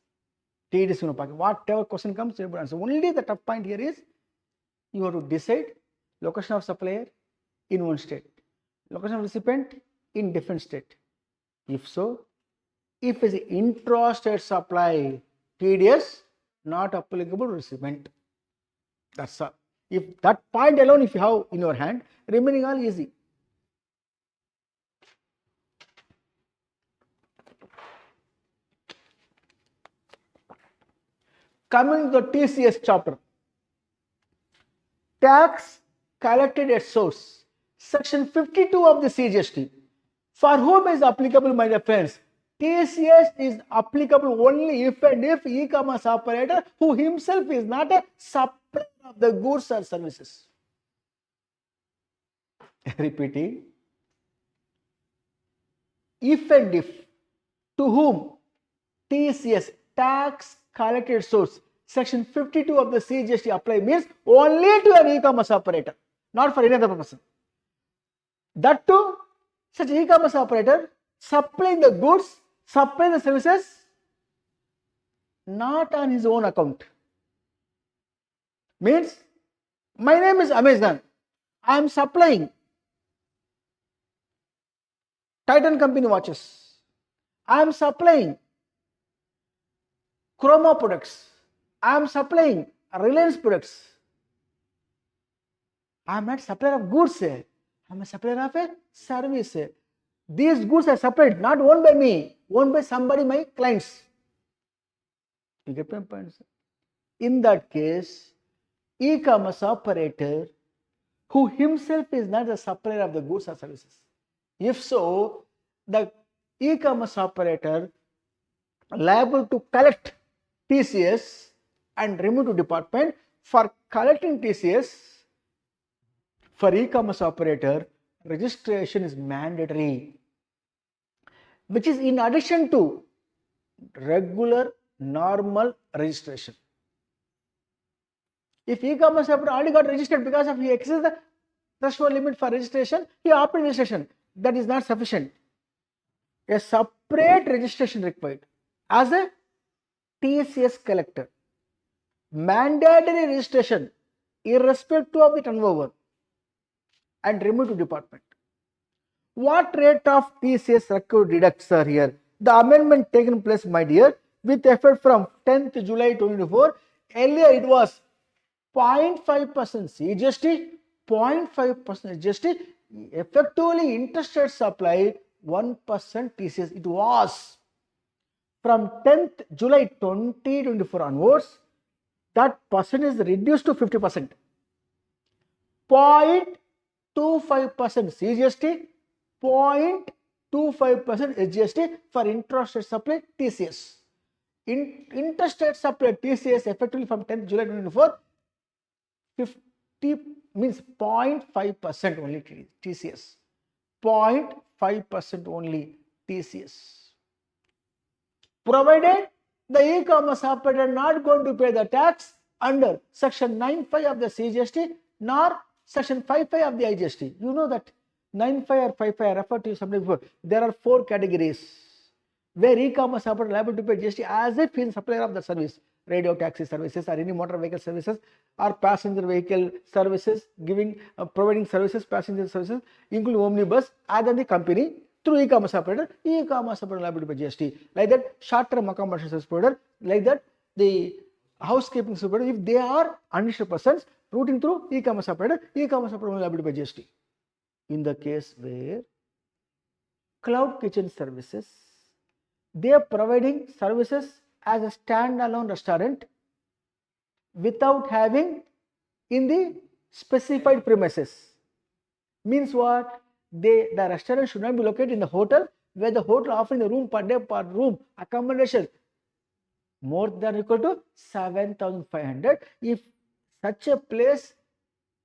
TDS, whatever question comes, you answer. Only the tough point here is you have to decide location of supplier in one state, location of recipient in different state. If so, if it is intra-state supply, TDS not applicable to recipient. That's all. If that point alone, if you have in your hand, remaining all easy. Coming to the TCS chapter, tax collected at source, section 52 of the CGST. For whom is applicable, my dear friends? TCS is applicable only if and if e-commerce operator who himself is not a supplier of the goods or services. Repeating, if and if to whom TCS, tax collected source, section 52 of the CGST apply means only to an e-commerce operator, not for any other person. That too, such e-commerce operator supplying the goods, supplying the services, not on his own account. Means, my name is Amazon. I am supplying Titan company watches. I am supplying Chroma products. I am supplying Reliance products. I am not supplier of goods. I am a supplier of a service. These goods are supplied, not owned by me, owned by somebody, my clients. You get my point, sir? In that case, e-commerce operator who himself is not the supplier of the goods or services. If so, the e-commerce operator liable to collect TCS and remove to department. For collecting TCS, for e-commerce operator, registration is mandatory, which is in addition to regular normal registration. If e-commerce operator already got registered because of he exceeds the threshold limit for registration, he opted registration. That is not sufficient. A separate registration required as a TCS collector. Mandatory registration irrespective of the turnover and remove to department. What rate of TCS required deducts are here? The amendment taken place, my dear, with effect from 10th July 2024. Earlier it was 0.5% CGST, 0.5% GST, effectively interstate supply 1% TCS. It was from 10th July 2024 onwards, that percent is reduced to 50%. 0.25% CGST, 0.25% SGST for intrastate supply TCS. Interstate supply TCS effectively from 10th July 2024, 50 means 0.5% only TCS. 0.5% only TCS. Provided the e-commerce operator not going to pay the tax under section 9.5 of the CGST nor section 5.5 of the IGST. You know that 9.5 or 5.5 I referred to you sometime before. There are 4 categories where e-commerce operator liable to pay GST as if he is supplier of the service. Radio taxi services or any motor vehicle services or passenger vehicle services providing services, passenger services including omnibus other than the company through e-commerce operator liable to pay GST. Like that, short-term accommodation service provider, like that, the housekeeping supervisor, if they are unregistered persons routing through e-commerce operator liable to pay GST. In the case where cloud kitchen services, they are providing services as a standalone restaurant without having in the specified premises. Means what? The restaurant should not be located in the hotel where the hotel offering the room per day per room accommodation more than or equal to 7,500. If such a place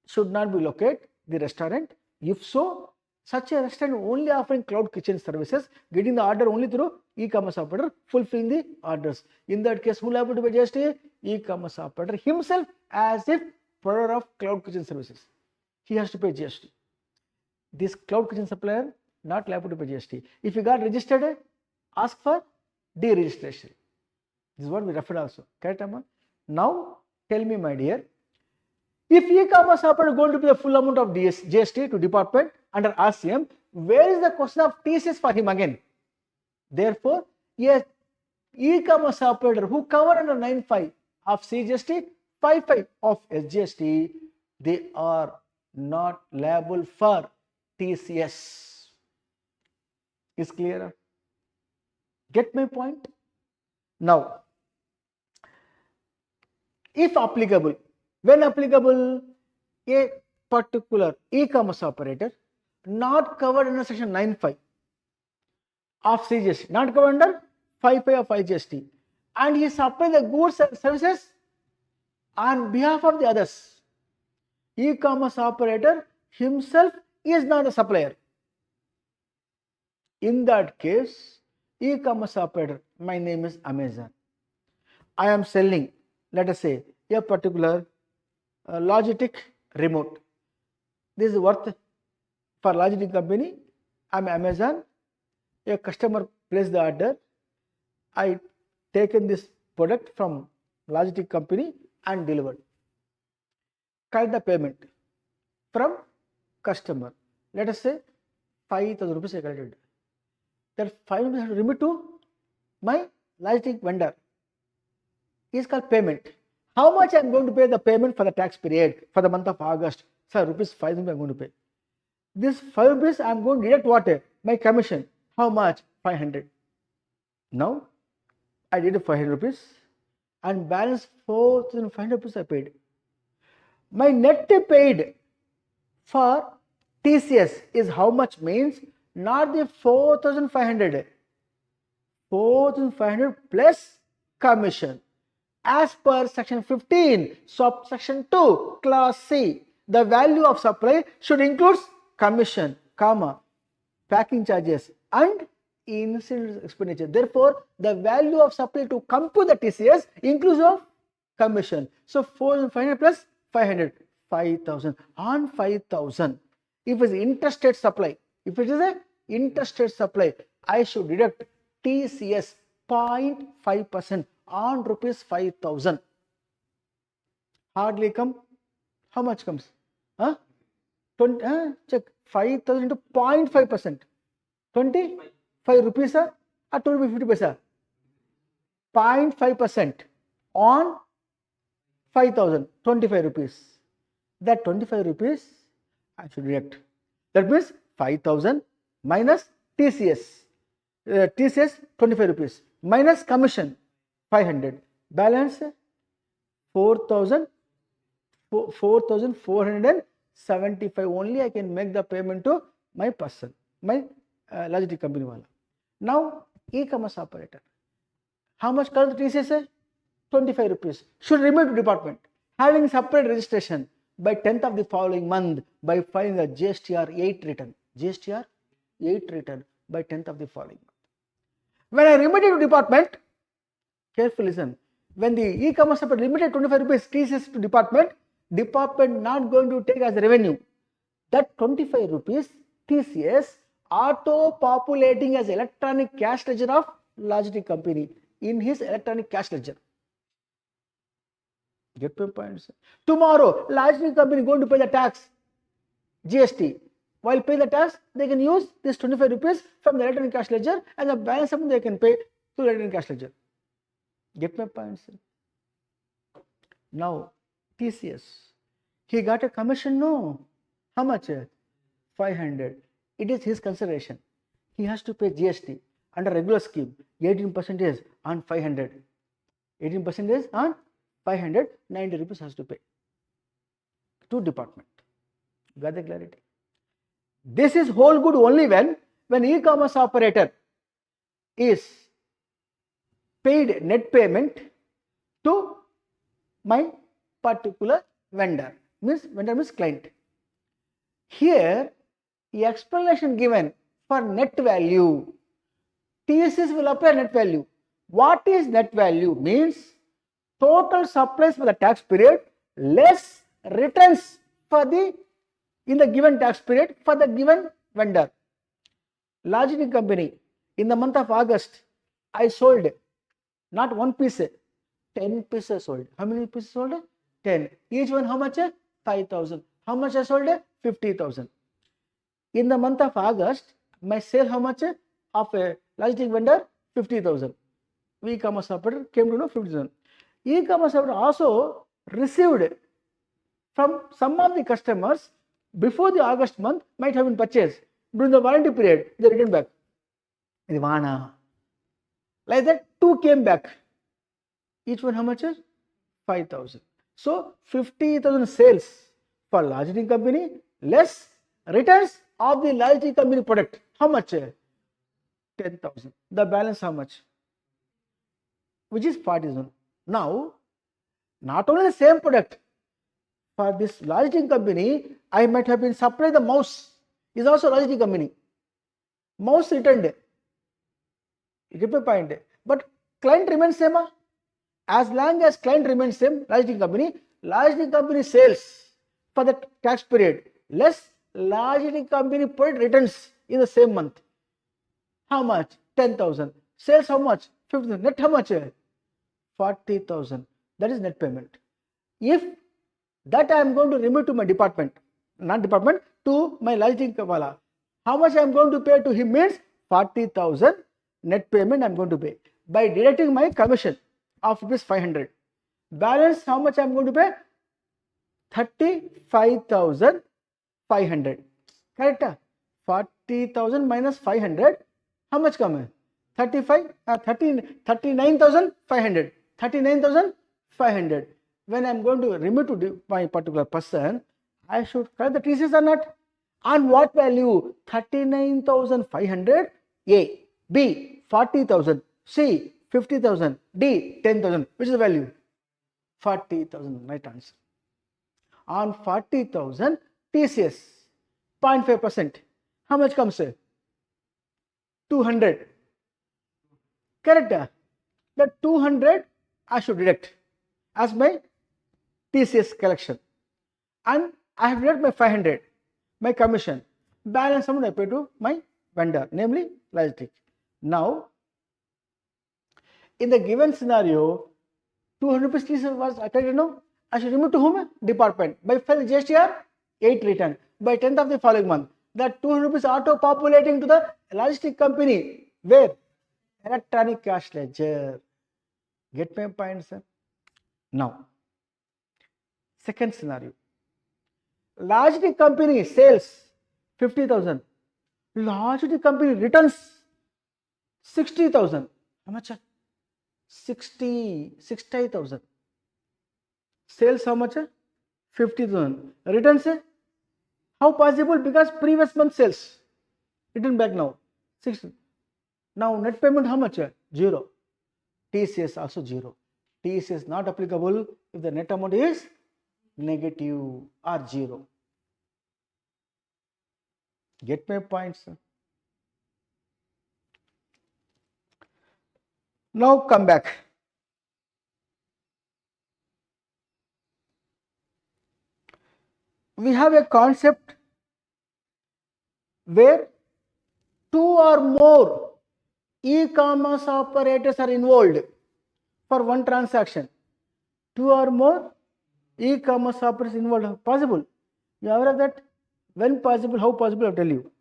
should not be located, the restaurant, if so, such a restaurant only offering cloud kitchen services, getting the order only through e-commerce operator, fulfilling the orders. In that case, who liable to pay GST? E-commerce operator himself as if provider of cloud kitchen services. He has to pay GST. This cloud kitchen supplier not liable to pay GST. If you got registered, ask for deregistration. This is what we referred also. Correct, Amma? Now, tell me, my dear, if e-commerce operator is going to pay the full amount of GST to department under RCM, where is the question of TCS for him again? Therefore, yes, e-commerce operator who covered under 9.5 of CGST, 5.5 of SGST, they are not liable for TCS. Is clear? Get my point? Now, if applicable, when applicable, a particular e-commerce operator not covered under section 9.5 of CGST, not covered under 5.5 of IGST, and he supplies the goods and services on behalf of the others. E-commerce operator himself is not a supplier. In that case, e-commerce operator, my name is Amazon. I am selling, let us say, a particular Logitech remote. This is worth for Logitech company. I am Amazon. A customer placed the order. I taken this product from Logitech company and delivered. Collect the payment from customer. Let us say 5,000 rupees I collected. That 5,000 rupees I have to remit to my Logitech vendor. Is called payment. How much I am going to pay the payment for the tax period for the month of August? Sir, rupees 5,000 I am going to pay. This 5 rupees I am going to deduct what? My commission. How much? 500. Now I did 500 rupees and balance 4,500 rupees I paid. My net paid for TCS is how much means not the 4,500. 4,500 plus commission. As per section 15, subsection 2, clause C, the value of supply should include commission, comma, packing charges and incident expenditure. Therefore, the value of supply to compute the TCS inclusive of commission. So 4,500 plus 500, 5,000. On 5,000, if it is interstate supply, I should deduct TCS 0.5% on rupees 5,000. Hardly come. How much comes? 20, check 5,000 into 0.5%. 25 rupees or 2 rupees 50 paisa. 0.5% on 5,000, 25 rupees. That 25 rupees I should deduct. That means 5,000 minus TCS. TCS 25 rupees minus commission 500. Balance 4,000, 4,475 only I can make the payment to my person, my logistic company wala. Now e-commerce operator, how much current TCS? 25 rupees. Should remit to department. Having separate registration by 10th of the following month by filing the GSTR 8 return. GSTR 8 return by 10th of the following month. When I remit it to department, carefully listen. When the e-commerce operator limited 25 rupees TCS to department, department not going to take as revenue. That 25 rupees TCS auto populating as electronic cash ledger of logistic company in his electronic cash ledger. Get my points. Tomorrow, logistic company going to pay the tax, GST. While paying the tax, they can use this 25 rupees from the electronic cash ledger and the balance amount they can pay to the electronic cash ledger. Get my points. Now, TCS, he got a commission, no? How much? 500. It is his consideration. He has to pay GST under regular scheme. 18% on 500. 18% on 500. 90 rupees has to pay to department. Got the clarity? This is whole good only when e-commerce operator is paid net payment to my particular vendor. Vendor means client. Here, the explanation given for net value, TCS will apply net value. What is net value? Means total supplies for the tax period less returns for the in the given tax period for the given vendor. Logistic company, in the month of August, I sold not one piece, 10 pieces sold. How many pieces sold? 10. Each one how much? 5,000. How much I sold? 50,000. In the month of August, my sale how much of a logistic vendor? 50,000. E-commerce operator came to know 50,000. E-commerce operator also received from some of the customers before the August month might have been purchased. During the warranty period, they returned back. Like that, 2 came back. Each one how much is? 5,000. So 50,000 sales for logistic company less returns of the logistic company product. How much? 10,000. The balance how much? Which is 40,000. Now, not only the same product, for this logistic company, I might have been supplied the mouse. Is also logistic company. Mouse returned. You get my point. But client remains same. As long as client remains same, logistic company sales for the tax period less logistic company product returns in the same month. How much? 10,000. Sales how much? 50,000. Net how much? 40,000. That is net payment. If that I am going to remit to my department, not department, to my logistic wala, how much I am going to pay to him means 40,000 net payment I am going to pay by deducting my commission of rupees 500. Balance how much I am going to pay? 35,500. Correct? 40,000 minus 500. How much come? 39,500. 39,500. When I am going to remit to my particular person, I should correct the TCS or not? On what value? 39,500. A. B. 40,000. C. 50,000. D. 10,000. Which is the value? 40,000. Right answer. On 40,000 TCS 0.5%. How much comes? 200. Correct? The 200 I should deduct as my TCS collection. And I have deducted my 500, my commission. Balance amount I pay to my vendor, namely logistic. Now, in the given scenario, 200 rupees TCS was attended, no? I should remit to whom? Department. By filing GSTR 8 return. By 10th of the following month. That 200 rupees auto populating to the logistic company. Where? Electronic cash ledger. Get my point, sir? Now, second scenario. Logistic company sales 50,000. Logistic company returns 60,000. How much? 60,000. Sales how much? 50,000. Returns? How possible? Because previous month sales. Return back now. 6. Now net payment how much? 0. TCS also 0. TCS not applicable if the net amount is negative or 0. Get my points. Now come back. We have a concept where 2 or more e-commerce operators are involved for one transaction. 2 or more e-commerce operators involved. Possible? You are aware of that? When possible? How possible? I'll tell you.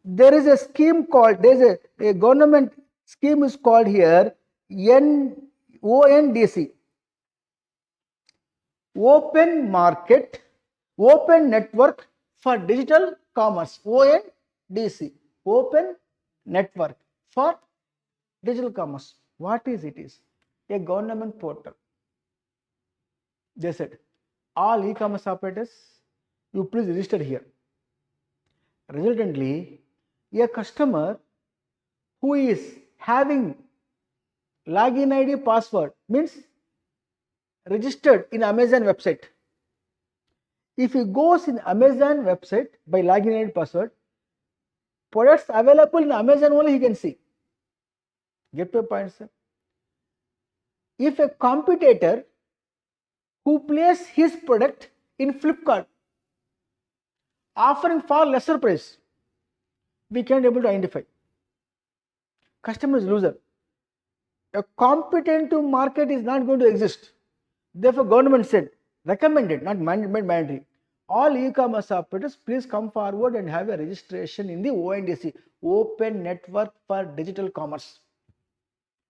There is a scheme called, there is a government scheme is called here ONDC. Open Market, Open Network for Digital Commerce. ONDC. Open Network for Digital Commerce. What is it? Is a government portal. They said, all e-commerce operators, you please register here. Resultantly, a customer who is having login ID password means registered in Amazon website. If he goes in Amazon website by login ID password, products available in Amazon only he can see. Get my point, sir? If a competitor who places his product in Flipkart offering far lesser price, we can't able to identify. Customer is loser. A competitive market is not going to exist. Therefore, government said, recommended, not mandatory. All e-commerce operators, please come forward and have a registration in the ONDC, Open Network for Digital Commerce.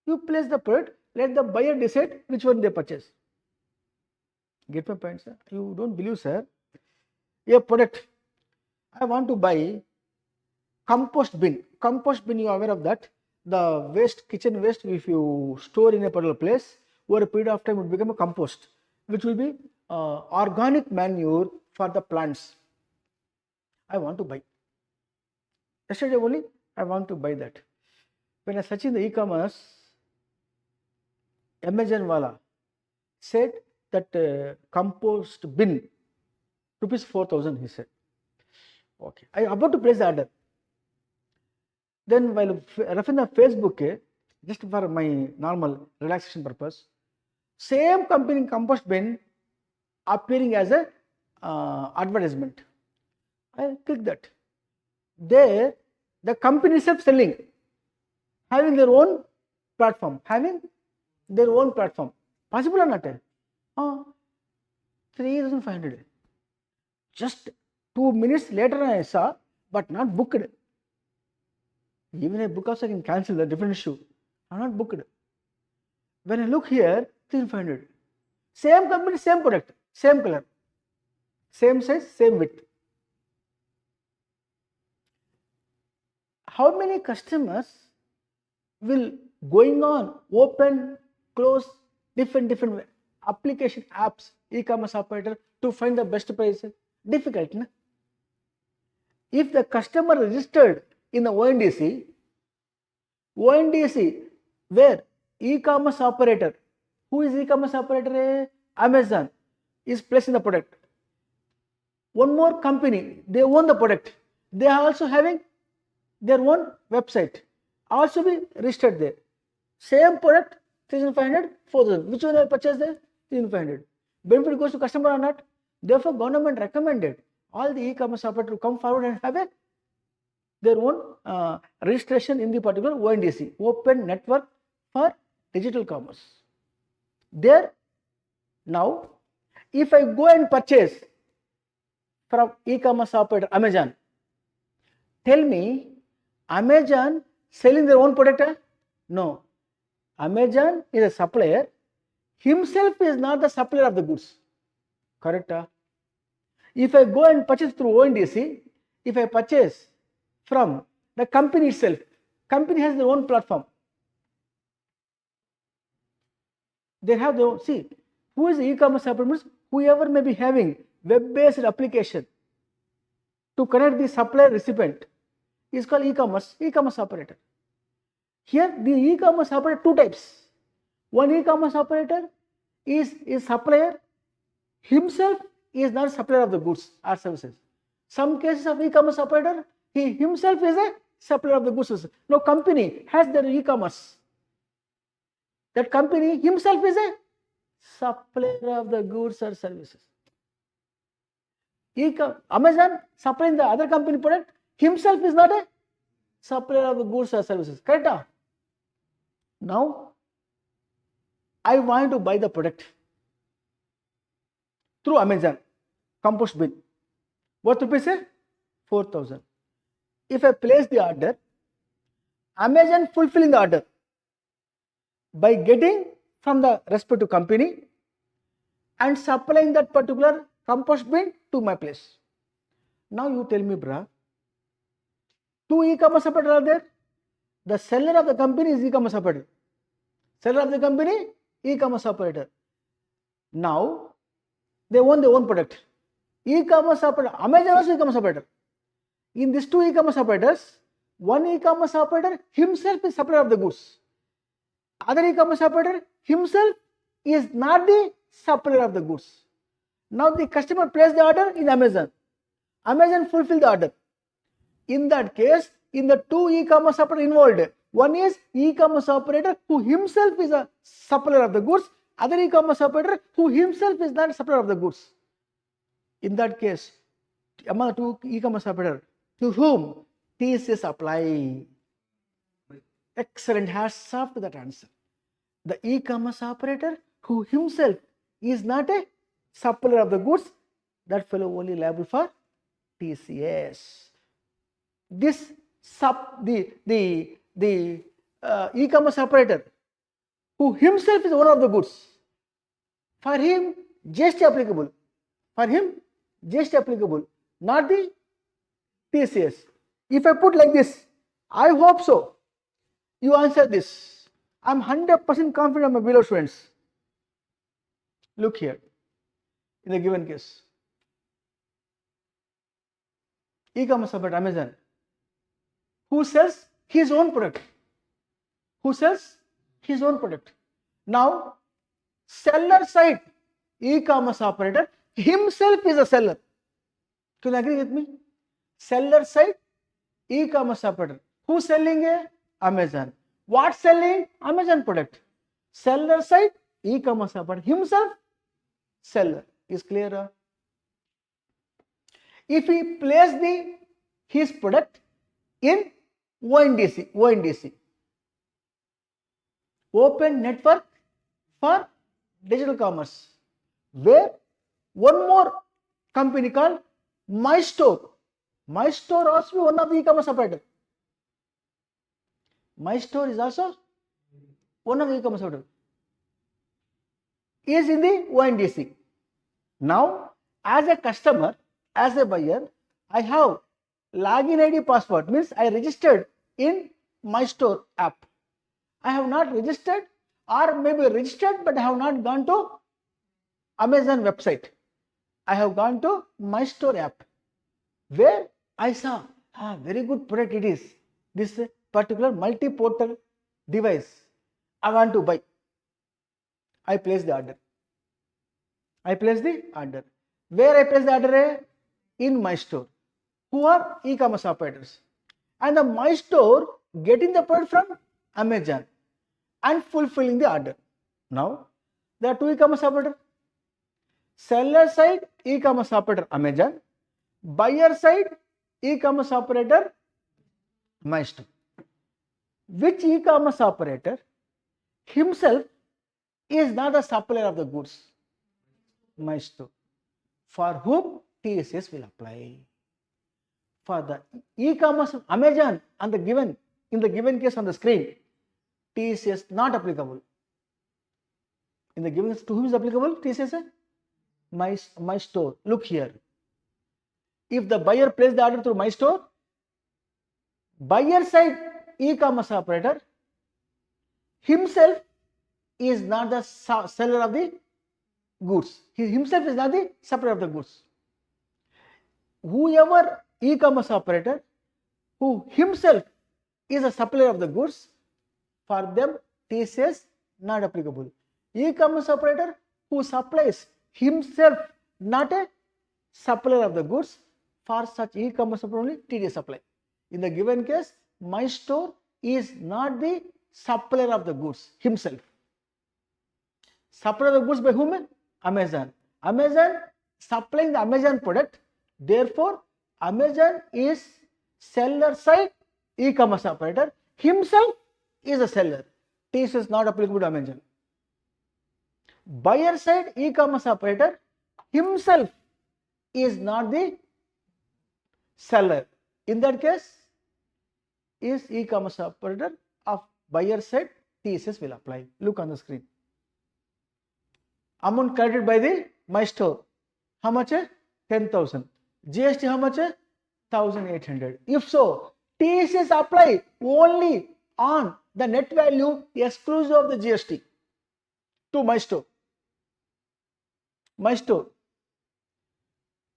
You place the product, let the buyer decide which one they purchase. Get my point, sir? You don't believe, sir? A product, I want to buy compost bin. Compost bin, you are aware of that? The waste, kitchen waste, if you store in a particular place, over a period of time it will become a compost, which will be organic manure for the plants. I want to buy. Yesterday only, I want to buy that. When I search in the e-commerce, Amazon wala said that compost bin, rupees 4,000, he said. Okay, I am about to place the order. Then while referring the Facebook, just for my normal relaxation purpose, same company compost bin appearing as a advertisement. I click that. There, the company itself selling, having their own platform, Possible or not? 3,500. Just 2 minutes later I saw, but not booked. Even a book also I can cancel, the different issue. I'm not booked. When I look here, 3,500. Same company, same product, same color, same size, same width. How many customers will going on open, close, different application apps, e-commerce operator to find the best price? Difficult, na? If the customer registered in the ONDC where e-commerce operator, who is e-commerce operator? Amazon is placing the product. One more company, they own the product. They are also having their own website. Also be registered there. Same product, 3,500, 4,000. Which one I purchase there? 3,500. Benefit goes to customer or not? Therefore, government recommended all the e-commerce operators to come forward and have their own registration in the particular ONDC, Open Network for Digital Commerce. There, now, if I go and purchase from e-commerce operator Amazon, tell me, Amazon selling their own product? No. Amazon is a supplier. Himself is not the supplier of the goods. Correct? If I go and purchase through ONDC, if I purchase from the company itself, company has their own platform. They have their own, see, Who is e-commerce operator? Means whoever may be having web-based application to connect the supplier recipient is called e-commerce operator. Here the e-commerce operator two types. One e-commerce operator is supplier himself is not supplier of the goods or services. Some cases of e-commerce operator, he himself is a supplier of the goods. No company has their e-commerce. That company himself is a supplier of the goods or services. Amazon supplying the other company product, himself is not a supplier of the goods or services. Correct? Now, I want to buy the product through Amazon, compost bin. What rupees? 4,000. If I place the order, Amazon fulfilling the order by getting from the respective company and supplying that particular compost bin to my place. Now you tell me, brah, two e-commerce operators are there. The seller of the company is e-commerce operator. Seller of the company, e-commerce operator. Now they own their own product. E-commerce operator, Amazon also e-commerce operator. In these two e-commerce operators, one e-commerce operator himself is supplier of the goods. Other e-commerce operator himself is not the supplier of the goods. Now the customer placed the order in Amazon. Amazon fulfilled the order. In that case, in the two e-commerce operator involved, one is e-commerce operator who himself is a supplier of the goods, other e-commerce operator who himself is not a supplier of the goods. In that case, among the two e-commerce operator, to whom TCS apply? Excellent, hats off to that answer. The e-commerce operator who himself is not a supplier of the goods, that fellow only liable for TCS. This e-commerce operator who himself is owner of the goods, for him GST applicable. For him GST applicable, not the TCS. If I put like this, I hope so. You answer this. I'm 100% confident of my below students. Look here, in the given case. E-commerce operator Amazon, who sells his own product. Who sells his own product. Now, seller side e-commerce operator himself is a seller. Can you agree with me? Seller side e-commerce operator. Who's selling? Amazon. What selling? Amazon product. Seller side e-commerce operator himself seller. Is clear? If he place his product in ONDC, Open Network for Digital Commerce, where one more company called My Store also one of the e-commerce operator. My Store is also one of the e-commerce operator. Is in the ONDC. Now, as a customer, as a buyer, I have login ID password, means I registered in My Store app. I have not registered, or maybe registered, but I have not gone to Amazon website. I have gone to My Store app, where I saw very good product it is. This particular multi-portal device I want to buy. I place the order. Where I place the order? In My Store. Who are e-commerce operators? And the My Store getting the product from Amazon and fulfilling the order. Now, there are two e-commerce operators. Seller side e-commerce operator Amazon, buyer side e-commerce operator My Store. Which e-commerce operator himself is not a supplier of the goods? My Store. For whom TCS will apply? For the e-commerce of Amazon in the given case on the screen, TCS not applicable. In the given case, to whom is applicable? TCS? My Store. Look here. If the buyer placed the order through My Store, buyer side e-commerce operator himself is not the seller of the goods. He himself is not the supplier of the goods. Whoever e-commerce operator who himself is a supplier of the goods, for them TCS not applicable. E-commerce operator who supplies himself not a supplier of the goods, for such e-commerce operator only TDS apply. In the given case, my store is not the supplier of the goods himself. Supplier of the goods by whom? Amazon. Amazon supplying the Amazon product. Therefore, Amazon is seller side e-commerce operator. Himself is a seller. TCS is not applicable to Amazon. Buyer side e-commerce operator himself is not the seller. In that case, is e-commerce operator of buyer side, TCS will apply. Look on the screen. Amount credited by the my store. How much? 10,000. GST how much? 1,800. If so, TCS apply only on the net value exclusive of the GST to my store. My store.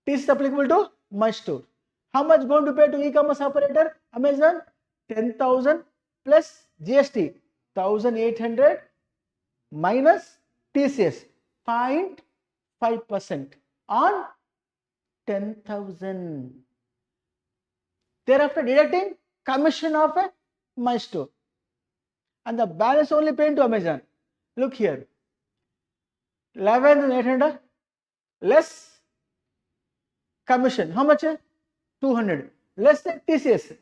TCS applicable to my store. How much going to pay to e-commerce operator? Amazon 10,000 plus GST 1,800 minus TCS 0.5% on 10,000. Thereafter deducting commission of my store, and the balance only paid to Amazon. Look here, 11,800 less commission. How much? 200 less than TCS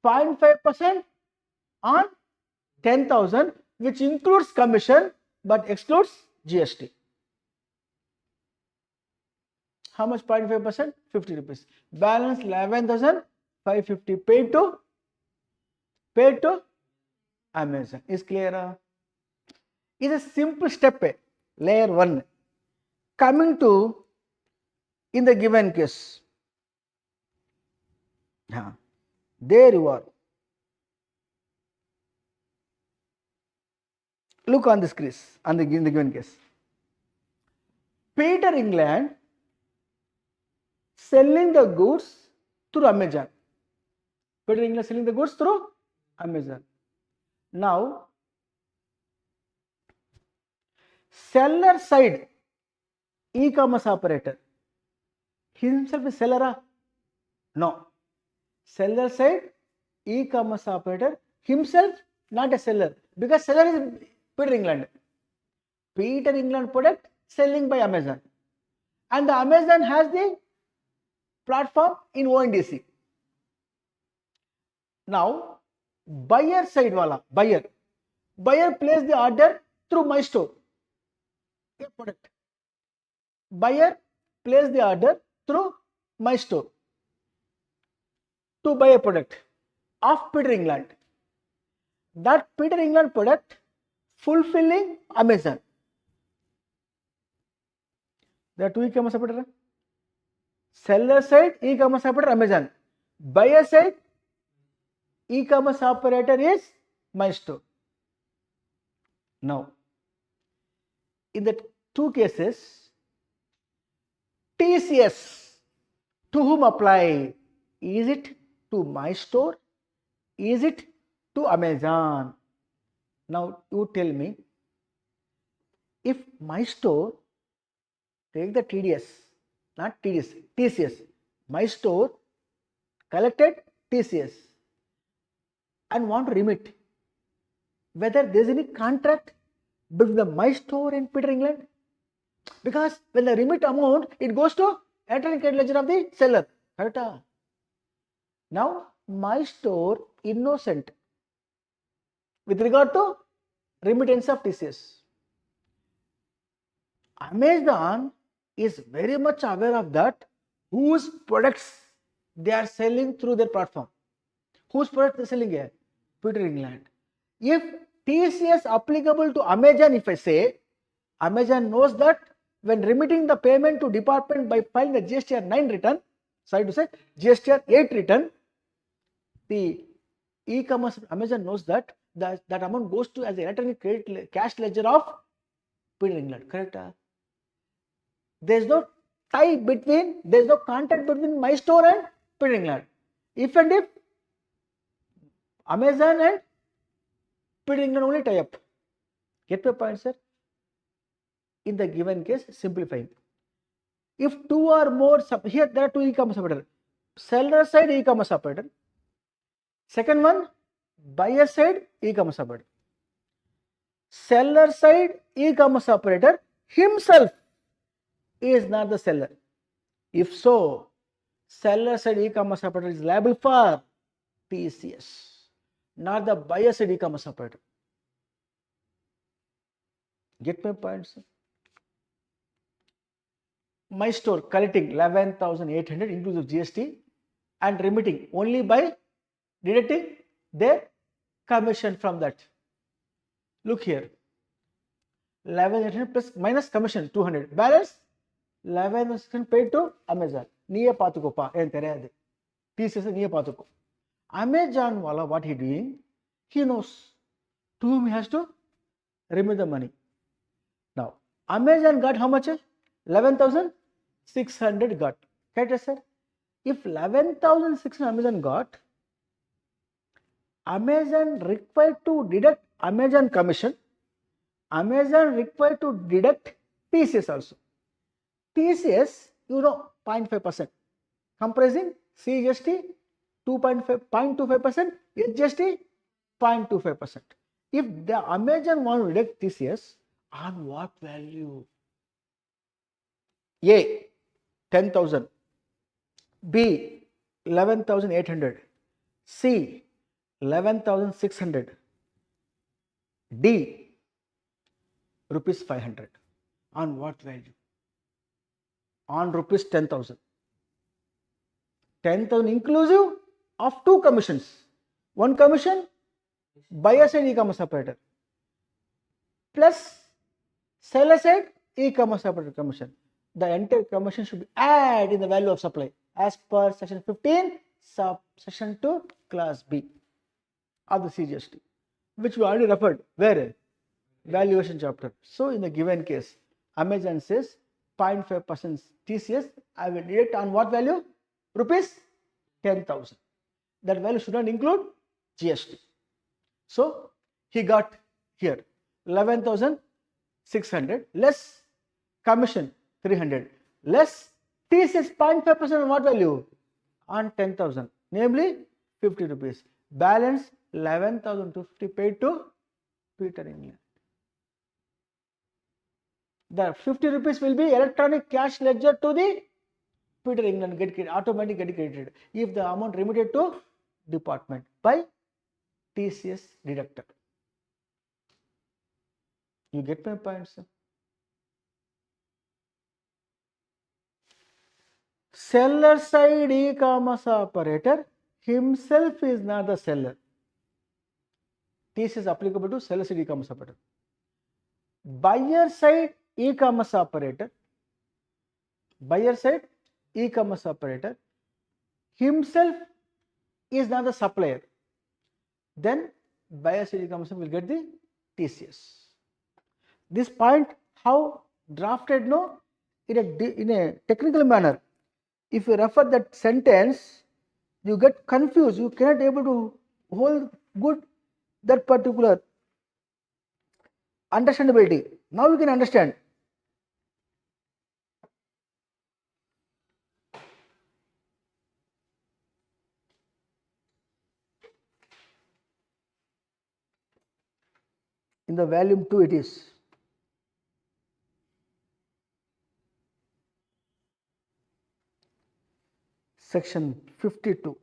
0.5% on 10,000, which includes commission but excludes GST. How much 0.5%? 50 rupees. Balance 11,550 paid to Amazon. Is clear? Is a simple step. Layer 1. Coming to in the given case. There you are. Look on this case, in the given case. Peter England selling the goods through Amazon. Peter England selling the goods through Amazon. Now, seller side e-commerce operator himself is seller? No. Seller side e-commerce operator himself not a seller, because seller is Peter England. Peter England product selling by Amazon, and the Amazon has the platform in ONDC. Now, buyer side wala, buyer place the order through my store. Product. Buyer place the order through my store to buy a product of Peter England. That Peter England product fulfilling Amazon. There are two e-commerce operator. Seller side e-commerce operator Amazon. Buyer side e-commerce operator is my store. Now, in the two cases, TCS to whom apply? Is it to my store? Is it to Amazon? Now you tell me, if my store, take the TDS, not TDS, TCS, my store collected TCS and want to remit, whether there is any contract between the my store and Peter England? Because when the remit amount, it goes to electronic credit ledger of the seller. Correct? Now, my store innocent with regard to remittance of TCS. Amazon is very much aware of that, whose products they are selling through their platform. Whose product they are selling here? Peter England. If TCS applicable to Amazon, if I say, Amazon knows that when remitting the payment to department by filing the GSTR 9 return, sorry to say GSTR 8 return, the e-commerce Amazon knows that that amount goes to as the electronic credit cash ledger of Peter England. Correct? There is no tie between, there is no contact between my store and Peter England. If and if Amazon and Peter England only tie up. Get my point, sir? In the given case, simplifying. If two or more, here there are two e-commerce operator. Seller side e-commerce operator. Second one, buyer side e-commerce operator. Seller side e-commerce operator himself is not the seller. If so, seller side e-commerce operator is liable for TCS, not the buyer side e-commerce operator. Get my point, sir? My store collecting 11,800 inclusive GST and remitting only by deducting their commission from that. Look here, 11,800 plus minus commission 200, balance 11,600 paid to Amazon. Niye paatukopa en tereyadu. TCS niye paatuko. Amazon wala, what he doing? He knows to whom he has to remit the money. Now Amazon got how much? 11,600 got. Correct, sir? If 11,600 Amazon got, Amazon required to deduct Amazon commission. Amazon required to deduct TCS also. TCS, 0.5%, comprising CGST 0.25%, HGST 0.25%. If the Amazon want to deduct TCS, on what value? A, 10,000, B, 11,800, C, 11,600, D, rupees 500. On what value? On rupees 10,000. 10,000 inclusive of two commissions. One commission, buyer side e-commerce operator, plus seller side e-commerce operator commission. The entire commission should be added in the value of supply as per section 15, subsection 2, class B of the CGST, which we already referred. Where? Valuation chapter. So in the given case, Amazon says 0.5% TCS, I will deduct on what value? Rupees 10,000. That value should not include GST. So he got here 11,600 less commission 300 less TCS 0.5% on what value? On 10,000, namely 50 rupees. Balance 11,250 paid to Peter England. The 50 rupees will be electronic cash ledger to the Peter England, automatically get credited if the amount remitted to department by TCS deductor. You get my point, sir? Seller side e-commerce operator himself is not the seller. TCS is applicable to seller side e-commerce operator. Buyer side e-commerce operator, himself is not the supplier. Then buyer side e-commerce will get the TCS. This point how drafted, no, in a technical manner. If you refer that sentence, you get confused. You cannot able to hold good that particular understandability. Now you can understand. In the volume 2 it is. Section 52.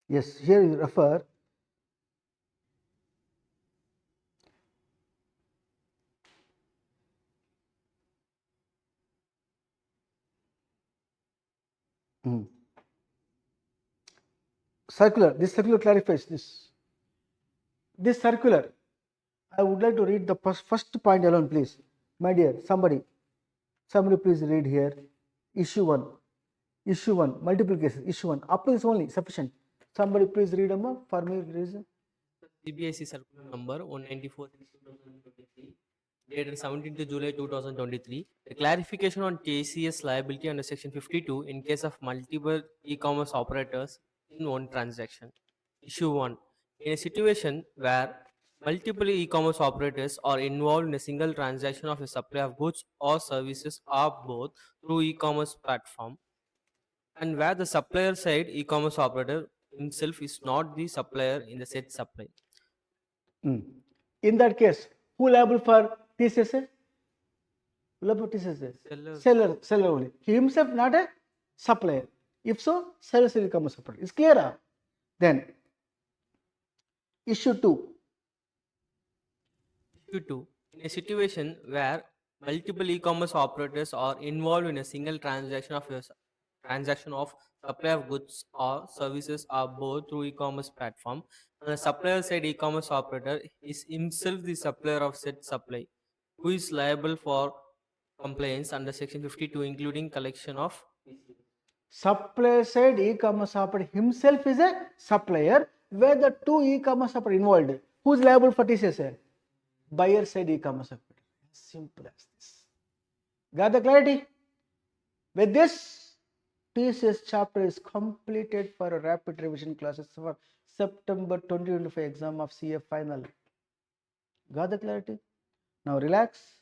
Yes, here you refer circular. This circular clarifies this. This circular, I would like to read the first point alone, please. My dear, somebody please read here. Issue 1. Issue 1, multiple cases. Issue 1. Up to this only, sufficient. Somebody please read for me, reason. CBIC Circular Number 194/2023, dated 17th July 2023. The clarification on TCS liability under Section 52 in case of multiple e-commerce operators in one transaction. Issue 1. In a situation where multiple e-commerce operators are involved in a single transaction of a supply of goods or services or both through e-commerce platform, and where the supplier side e-commerce operator himself is not the supplier in the said supply. In that case, who liable for TCS? Liable for TCS? Seller. Seller only. He himself not a supplier. If so, seller will become a supplier. It's clear? Then, issue 2. Issue 2. In a situation where multiple e-commerce operators are involved in a single transaction of supply of goods or services are both through e-commerce platform, and the supplier side e-commerce operator is himself the supplier of said supply, who is liable for complaints under Section 52, including collection of Supplier side e-commerce operator himself is a supplier, where the two e-commerce operator involved. Who is liable for TCS? Buyer side e-commerce operator. Simple as this. Got the clarity? With this, TCS chapter is completed for a rapid revision classes for September 2025 exam of CA final. Got the clarity? Now relax,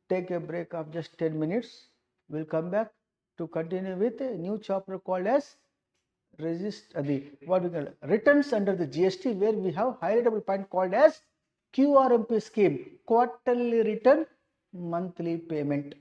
take a break of just 10 minutes. We'll come back to continue with a new chapter called as what we call returns under the GST, where we have highlightable point called as QRMP scheme, quarterly return, monthly payment.